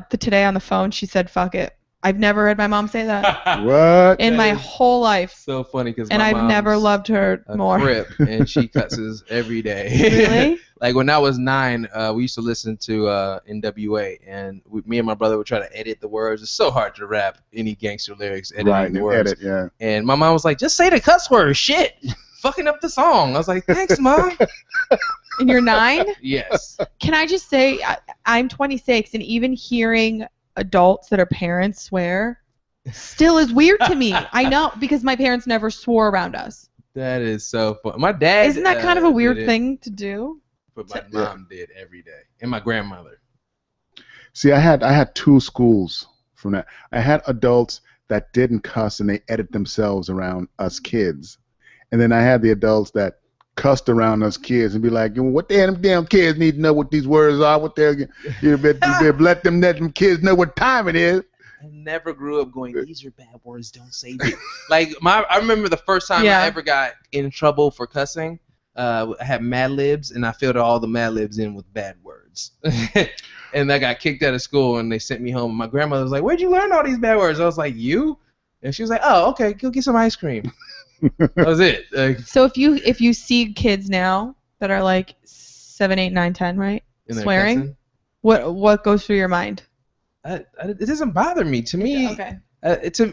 today on the phone, she said, fuck it. I've never heard my mom say that. What? In my whole life. So funny because and I've never loved her more. Crip, and she cusses every day. Really? Like when I was 9, we used to listen to NWA, and me and my brother would try to edit the words. It's so hard to rap any gangster lyrics editing the words. Edit, yeah. And my mom was like, "Just say the cuss word, shit, fucking up the song." I was like, "Thanks, Mom." And you're 9? Yes. Can I just say, I'm 26, and even hearing adults that are parents swear still is weird to me. I know, because my parents never swore around us. That is so fun. My dad. Isn't that kind of a weird thing to do? But my mom did every day, and my grandmother. See, I had 2 schools from that. I had adults that didn't cuss and they edit themselves around us kids, and then I had the adults that cussed around us kids and be like, "What the hell, them damn kids need to know what these words are. What the hell, you better let them kids know what time it is." I never grew up going, "These are bad words, don't say them." Like I remember the first time I ever got in trouble for cussing. I had Mad Libs, and I filled all the Mad Libs in with bad words. And I got kicked out of school, and they sent me home. My grandmother was like, "Where'd you learn all these bad words?" I was like, "You?" And she was like, "Oh, okay, go get some ice cream." That was it. Like, So if you see kids now that are like 7, 8, 9, 10, right? and they're Swearing. cussing, What goes through your mind? it doesn't bother me. To me, Okay.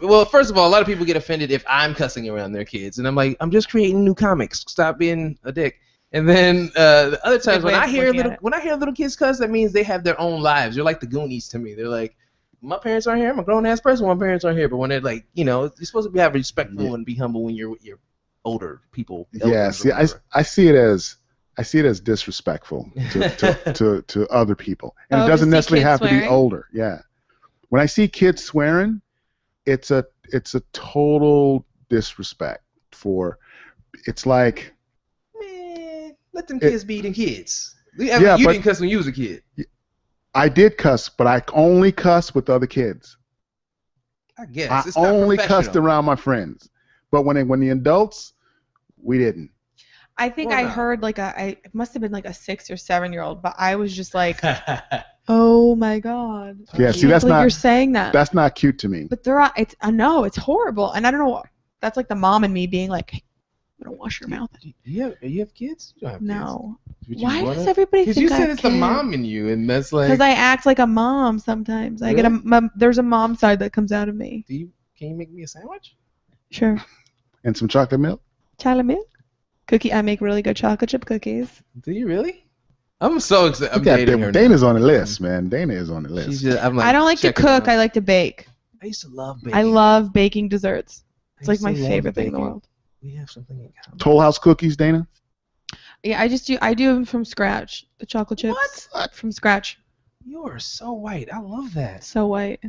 well, first of all, a lot of people get offended if I'm cussing around their kids, and I'm like, I'm just creating new comics. Stop being a dick. And then the other times when I hear little kids cuss, that means they have their own lives. They're like the Goonies to me. They're like, my parents aren't here. I'm a grown ass person. My parents aren't here. But when they're like, you're supposed to have respectful and be humble when you're with your older people. Yeah, see, I see it as disrespectful to other people, and it doesn't necessarily have to be older. Yeah, when I see kids swearing, it's a total disrespect for. It's like, man, let them kids be them kids. You didn't cuss when you was a kid. I did cuss, but I only cuss with other kids. I guess I only cussed around my friends, but when the adults, we didn't. I think I heard it must have been like a 6 or 7-year-old, but I was just like, oh my god. Yeah, see, that's not. You're saying that. That's not cute to me. But I know it's horrible, and I don't know. That's like the mom in me being like, hey, I'm gonna wash your mouth. You have kids? You don't have no. kids. Why does everybody think I Because you said it's the mom in you, and that's like. Because I act like a mom sometimes. Really? I get there's a mom side that comes out of me. Can you make me a sandwich? Sure. And some chocolate milk. Chocolate milk. Cookie. I make really good chocolate chip cookies. Do you really? I'm so excited. I'm dating her Dana's now. on the list, man. Dana is on the list. I don't like to cook. I like to bake. I used to love baking. I love baking desserts. It's like my favorite thing in the world. We have something in common. Toll House cookies, Dana? Yeah, I do them from scratch. The chocolate chips. What? From scratch. You are so white. I love that. So white.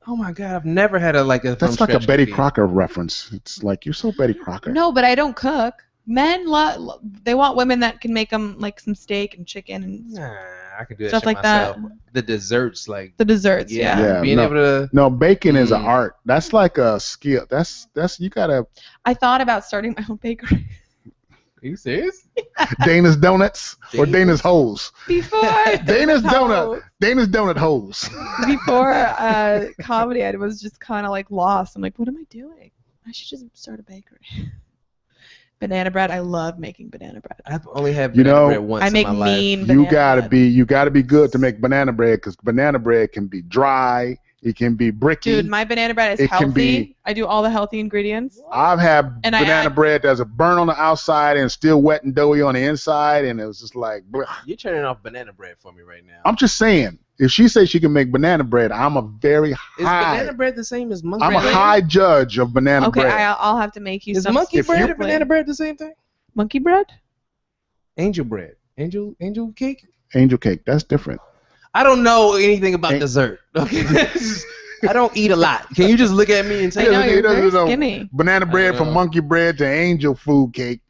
Oh my God, I've never had a That's like a Betty Crocker reference. It's like, you're so Betty Crocker. No, but I don't cook. Men they want women that can make them like some steak and chicken and Nah, I can do that stuff shit like myself. that. The desserts, like The desserts, yeah. being able to. No, baking is an art. That's like a skill. That's you gotta. I thought about starting my own bakery. Are you serious? Dana's Donuts or Dana's Holes. Before Dana's Donut Holes. Before comedy, I was just kind of like lost. I'm like, what am I doing? I should just start a bakery. Banana bread. I love making banana bread. I've only had banana bread once I make in my mean life. banana bread. You gotta be good to make banana bread, because banana bread can be dry. It can be bricky. Dude, my banana bread is healthy. I do all the healthy ingredients. I've had banana bread that's a burn on the outside and still wet and doughy on the inside, and it was just like, bleh. You're turning off banana bread for me right now. I'm just saying, if she says she can make banana bread, I'm a very high. Is banana bread the same as monkey bread? I'm a high judge of banana bread. Okay, I'll have to make you some. Is monkey bread and banana bread the same thing? Monkey bread? Angel bread. Angel cake? Angel cake. That's different. I don't know anything about dessert. Okay. I don't eat a lot. Can you just look at me and say, I know, you're very skinny. Banana bread from monkey bread to angel food cake.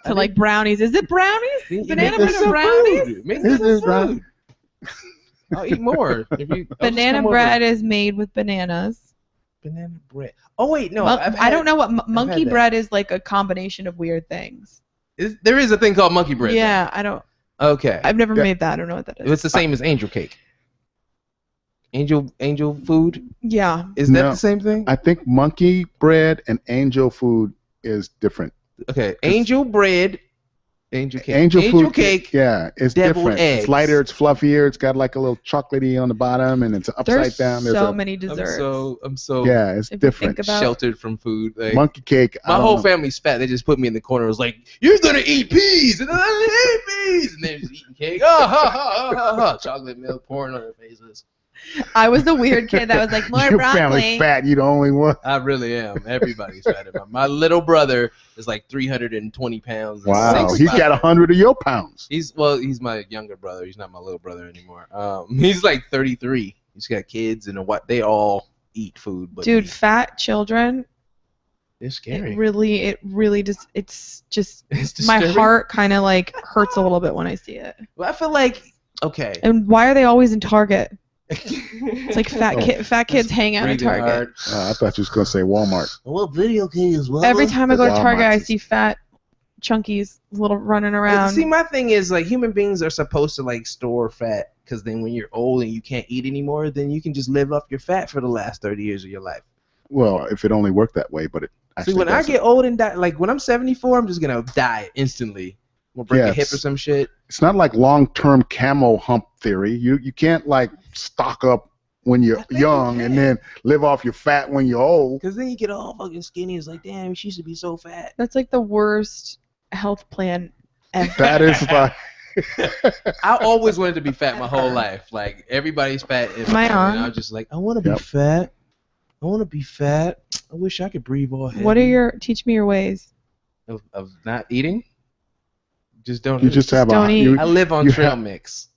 To like brownies. Is it brownies? Banana bread and brownies? Make this food. I'll eat more. Banana bread is made with bananas. Banana bread. Oh, wait, no. I don't know what monkey bread is, like a combination of weird things. There is a thing called monkey bread. Yeah, though. I don't. Okay. I've never made that. I don't know what that is. It's the same as angel cake. Angel food? Yeah. Is that the same thing? I think monkey bread and angel food is different. Okay. Angel bread, angel cake. Angel cake. Yeah, it's different. Eggs. It's lighter, it's fluffier, it's got like a little chocolatey on the bottom, and it's upside down. There's so many desserts. I'm so yeah, it's different. Sheltered from food. Like, monkey cake. My whole family's fat. They just put me in the corner. It was like, you're gonna eat peas, and I eat peas, and they're just eating cake. Oh, ha, ha, ha, ha. Chocolate milk pouring on their faces. I was the weird kid that was like, more Your broccoli. Your family's fat. You the only one. I really am. Everybody's fat. My little brother is like 320 pounds. Wow, he's got 100 of your pounds. He's my younger brother. He's not my little brother anymore. He's like 33. He's got kids and they all eat food. But dude, fat children. It's scary. It really just my heart kind of like hurts a little bit when I see it. Well, I feel like okay. And why are they always in Target? It's like fat kids hang out at Target. I thought you was gonna say Walmart. What video game is Walmart? Every time I go to Target, I see fat chunkies, little running around. See, my thing is like human beings are supposed to like store fat because then when you're old and you can't eat anymore, then you can just live off your fat for the last 30 years of your life. Well, if it only worked that way, but it actually See, when I doesn't. get old and die, like when I'm 74, I'm just gonna die instantly. We'll break a hip or some shit. It's not like long-term camo hump theory. You can't like stock up when you're young and then live off your fat when you're old. Because then you get all fucking skinny. It's like, damn, she used to be so fat. That's like the worst health plan ever. That is like. I always wanted to be fat my whole life. Like everybody's fat. My aunt. And I was just like, I want to be fat. I want to be fat. I wish I could breathe all heavy. Teach me your ways. Of not eating? Just don't. You just have don't a. eat. You, I live on trail mix.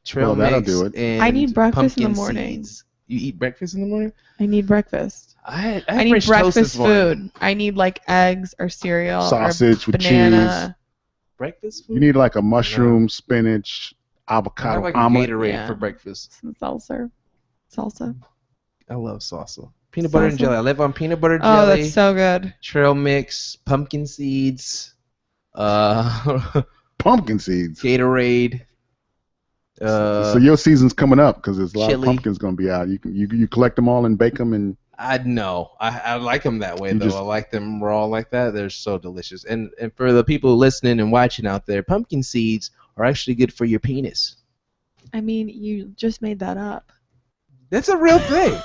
Trail Well, that'll mix. do it. And I need breakfast in the pumpkin morning. seeds. You eat breakfast in the morning? I need breakfast. I I need French toast this breakfast morning. food. I need like eggs or cereal sausage or with banana. cheese. Breakfast food? You need like a mushroom, spinach, I avocado have like omelet. a Gatorade Yeah. for breakfast. Some salsa. I love salsa. Peanut butter and Salsa. jelly. I live on peanut butter Oh, jelly. that's so good. Trail mix, pumpkin seeds, Pumpkin seeds. Gatorade. So your season's coming up because there's a lot chili. of pumpkins gonna be out. You collect them all and bake them and. I know. I like them that way You though. just- I like them raw like that. They're so delicious. And for the people listening and watching out there, pumpkin seeds are actually good for your penis. I mean, you just made that up. That's a real thing.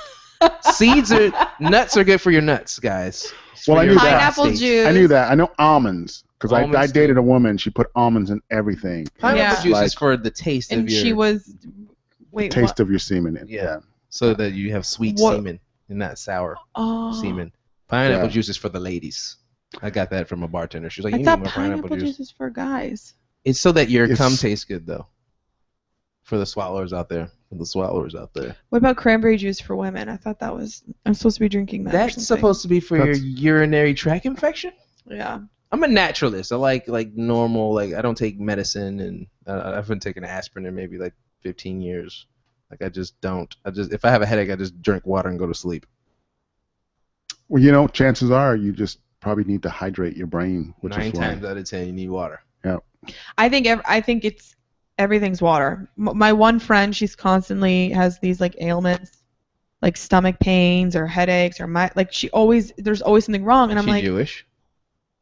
Nuts are good for your nuts, guys. It's Well, for I your knew that. Pineapple prostate. juice. I knew that. I know almonds because I Almonds dated too. a woman. She put almonds in everything. Pineapple Yeah. juice Like- is for the taste And of your she was. Wait, Taste what? of your semen. Yeah. so that you have sweet What? semen and not sour Oh. semen. Pineapple Yeah. juice is for the ladies. I got that from a bartender. She was like, I "You need thought more pineapple juice is for guys. It's so that your It's- cum tastes good, though. For the swallowers out there. What about cranberry juice for women? I thought I'm supposed to be drinking that. or That's something. supposed to be for That's- your urinary tract infection? Yeah. I'm a naturalist. I like normal, like I don't take medicine, and I haven't taken aspirin in maybe like 15 years. Like I just don't. If I have a headache, I just drink water and go to sleep. Well, chances are you just probably need to hydrate your brain, which 9 is why. times out of 10, you need water. Yeah. I think it's everything's water. My one friend, she's constantly has these like ailments, like stomach pains or headaches or there's always something wrong, and Is I'm she like, Jewish?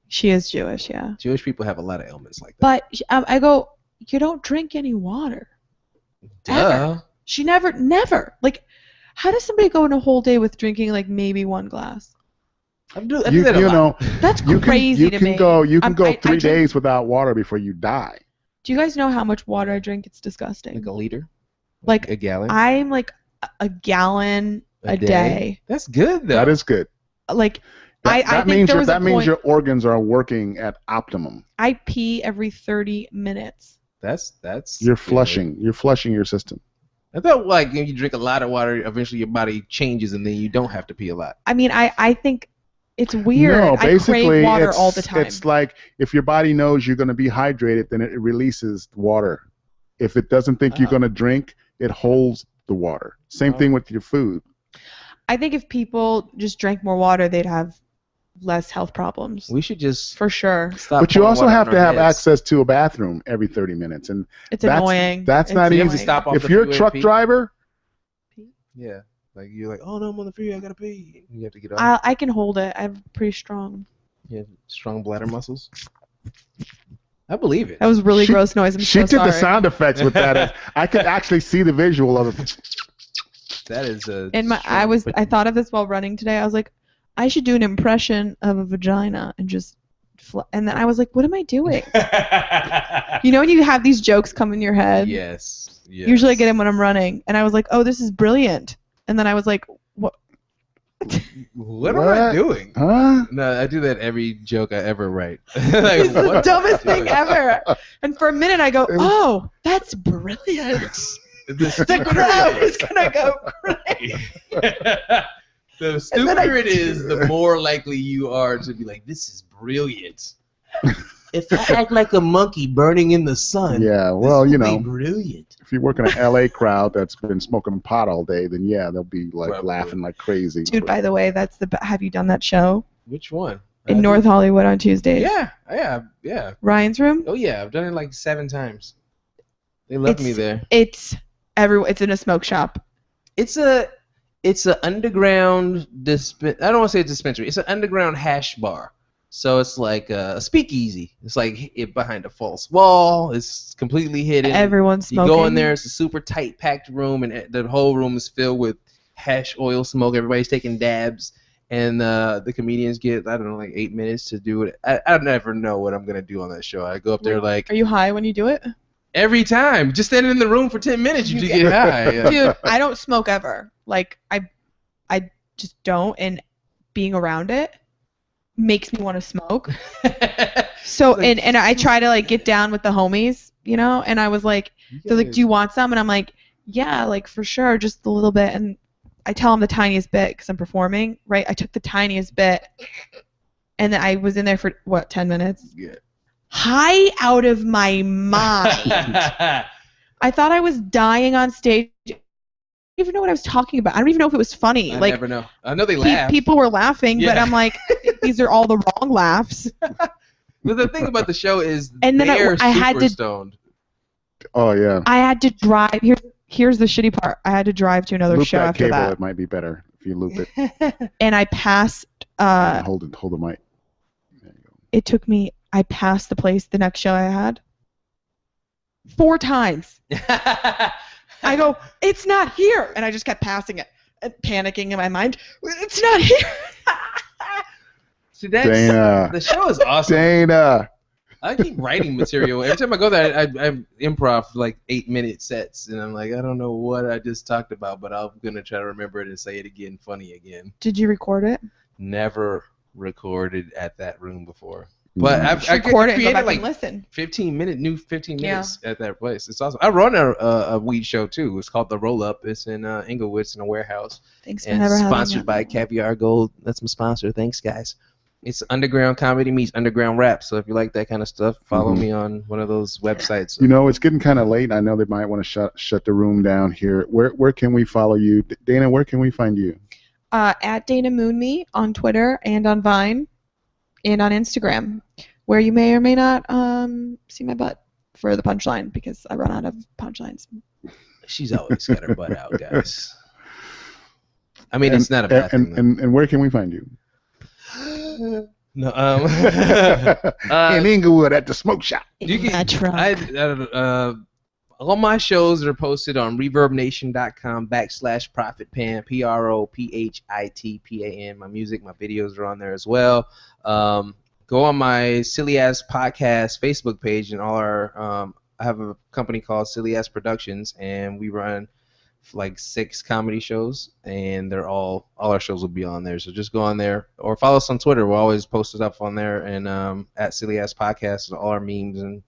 she is Jewish, yeah. Jewish people have a lot of ailments like that. But I go, you don't drink any water. Duh. She never. Like, how does somebody go in a whole day with drinking like maybe one glass? I do that You a lot. know, That's you crazy can to me. go. You can I'm- go I 3 drink- days without water before you die. Do you guys know how much water I drink? It's disgusting. Like a liter? Like, a gallon? I'm like a gallon a day. That's good, though. That is good. Like, I That think means there was that a means point. your organs are working at optimum. I pee every 30 minutes. That's You're good. flushing. You're flushing your system. I thought like when you drink a lot of water, eventually your body changes and then you don't have to pee a lot. I mean, I think it's weird. No, I basically, crave water it's, all the time. it's like if your body knows you're going to be hydrated, then it releases water. If it doesn't think you're Oh. going to drink, it holds the water. Same Oh. thing with your food. I think if people just drank more water, they'd have less health problems. We should just For sure. stop. But you pouring also water have on to our have heads. access to a bathroom every 30 minutes, and It's That's- annoying. that's It's not You have easy. to stop off if the you're a freeway truck to pee. driver, Yeah, like you're like, oh no, I'm on the freeway, I gotta pee. You have to get off. I can hold it. I'm pretty strong. You have strong bladder muscles. I believe it. That was really She- gross noise. I'm she so did the sorry. sound effects with that. I could actually see the visual of it. That is a. And I thought of this while running today. I was like, I should do an impression of a vagina and just, and then I was like, what am I doing? You know when you have these jokes come in your head? Yes. Usually I get them when I'm running, and I was like, oh, this is brilliant. And then I was like, what? What am I What? doing? Huh? No, I do that every joke I ever write. Like, It's the what am I dumbest thing doing? ever. And for a minute I go, oh, that's brilliant. The crowd is gonna go crazy. The And then I stupider it do is, the more likely you are to be like, this is brilliant. If I act like a monkey burning in the sun, Yeah, this well, will you be know, brilliant. if you work in an LA crowd that's been smoking pot all day, then yeah, they'll be like Probably. laughing like crazy. Dude, by the way, have you done that show? Which one? in North Hollywood on Tuesdays. Yeah. Ryan's Room. Oh yeah, I've done it like 7 times. They love me there. It's in a smoke shop. It's a underground I don't want to say a dispensary. It's an underground hash bar. So it's like a speakeasy. It's like behind a false wall. It's completely hidden. Everyone's smoking. You go in there. It's a super tight, packed room, and the whole room is filled with hash oil smoke. Everybody's taking dabs, and the comedians get, I don't know, like 8 minutes to do it. I never know what I'm gonna do on that show. I go up there like. Are you high when you do it? Every time, just standing in the room for 10 minutes, you get high. Dude, I don't smoke ever. Like I just don't, and being around it makes me want to smoke. So and I try to like get down with the homies, you know, and I was like, they're like, do you want some? And I'm like, yeah, like for sure, just a little bit. And I tell them the tiniest bit because I'm performing, right? I took the tiniest bit, and then I was in there for 10 minutes? Yeah. High out of my mind. I thought I was dying on stage. I don't even know what I was talking about. I don't even know if it was funny. I like, never know. I know they laugh. People were laughing, but I'm like, these are all the wrong laughs. But the thing about the show is and then they're I had super to, stoned. Oh yeah. I had to drive. Here's the shitty part. I had to drive to another show after cable, that. It might be better if you loop it. And I passed. Hold the mic. There you go. It took me. I passed the place the next show I had 4 times. I go, it's not here, and I just kept passing it, and panicking in my mind. It's not here. See, that's Dana. The show is awesome. Dana. I keep writing material. Every time I go there, I improv like 8-minute sets, and I'm like, I don't know what I just talked about, but I'm gonna try to remember it and say it again, funny again. Did you record it? Never recorded at that room before. But I recorded created like listen. 15 minutes at that place. It's awesome. I run a weed show too. It's called The Roll Up. It's in Inglewood. It's in a warehouse. Thanks for and never sponsored by Caviar Gold. That's my sponsor. Thanks, guys. It's underground comedy meets underground rap. So if you like that kind of stuff, follow me on one of those websites. You know, it's getting kind of late. I know they might want to shut the room down here. Where can we follow you, Dana? Where can we find you? At Dana Moonme on Twitter and on Vine and on Instagram, where you may or may not see my butt for the punchline because I run out of punchlines. She's always got her butt out, guys. I mean, it's not a bad thing. And where can we find you? No, in Inglewood at the smoke shop. You can, all my shows are posted on ReverbNation.com/ProfitPan, PROPHITPAN. My music, my videos are on there as well. Go on my Silly Ass Podcast Facebook page, and all our I have a company called Silly Ass Productions, and we run like 6 comedy shows, and they're all our shows will be on there. So just go on there or follow us on Twitter. We'll always post it up on there, and at Silly Ass Podcast, all our memes and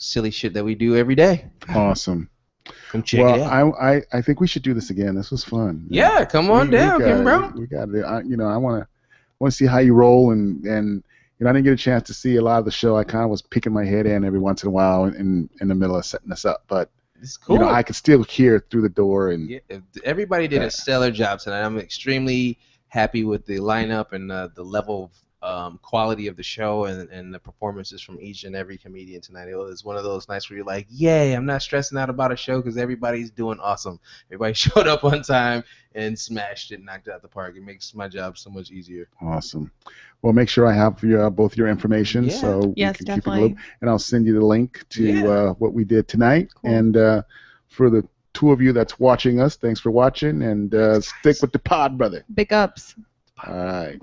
silly shit that we do every day. Awesome. Come check it out. I think we should do this again. This was fun. Yeah, come on down, Kimbrough. We got it. I want to see how you roll, and I didn't get a chance to see a lot of the show. I kind of was peeking my head in every once in a while in the middle of setting this up, but it's cool. I could still hear through the door, and everybody did a stellar job tonight. I'm extremely happy with the lineup and the level of quality of the show and the performances from each and every comedian tonight. It was one of those nights where you're like, yay, I'm not stressing out about a show because everybody's doing awesome. Everybody showed up on time and smashed it, knocked it out the park. It makes my job so much easier. Awesome. Well, make sure I have both your information so we can keep it in the loop. And I'll send you the link to what we did tonight. Cool. And for the 2 of you that's watching us, thanks for watching, and stick with the PodBrother. Big ups. All right.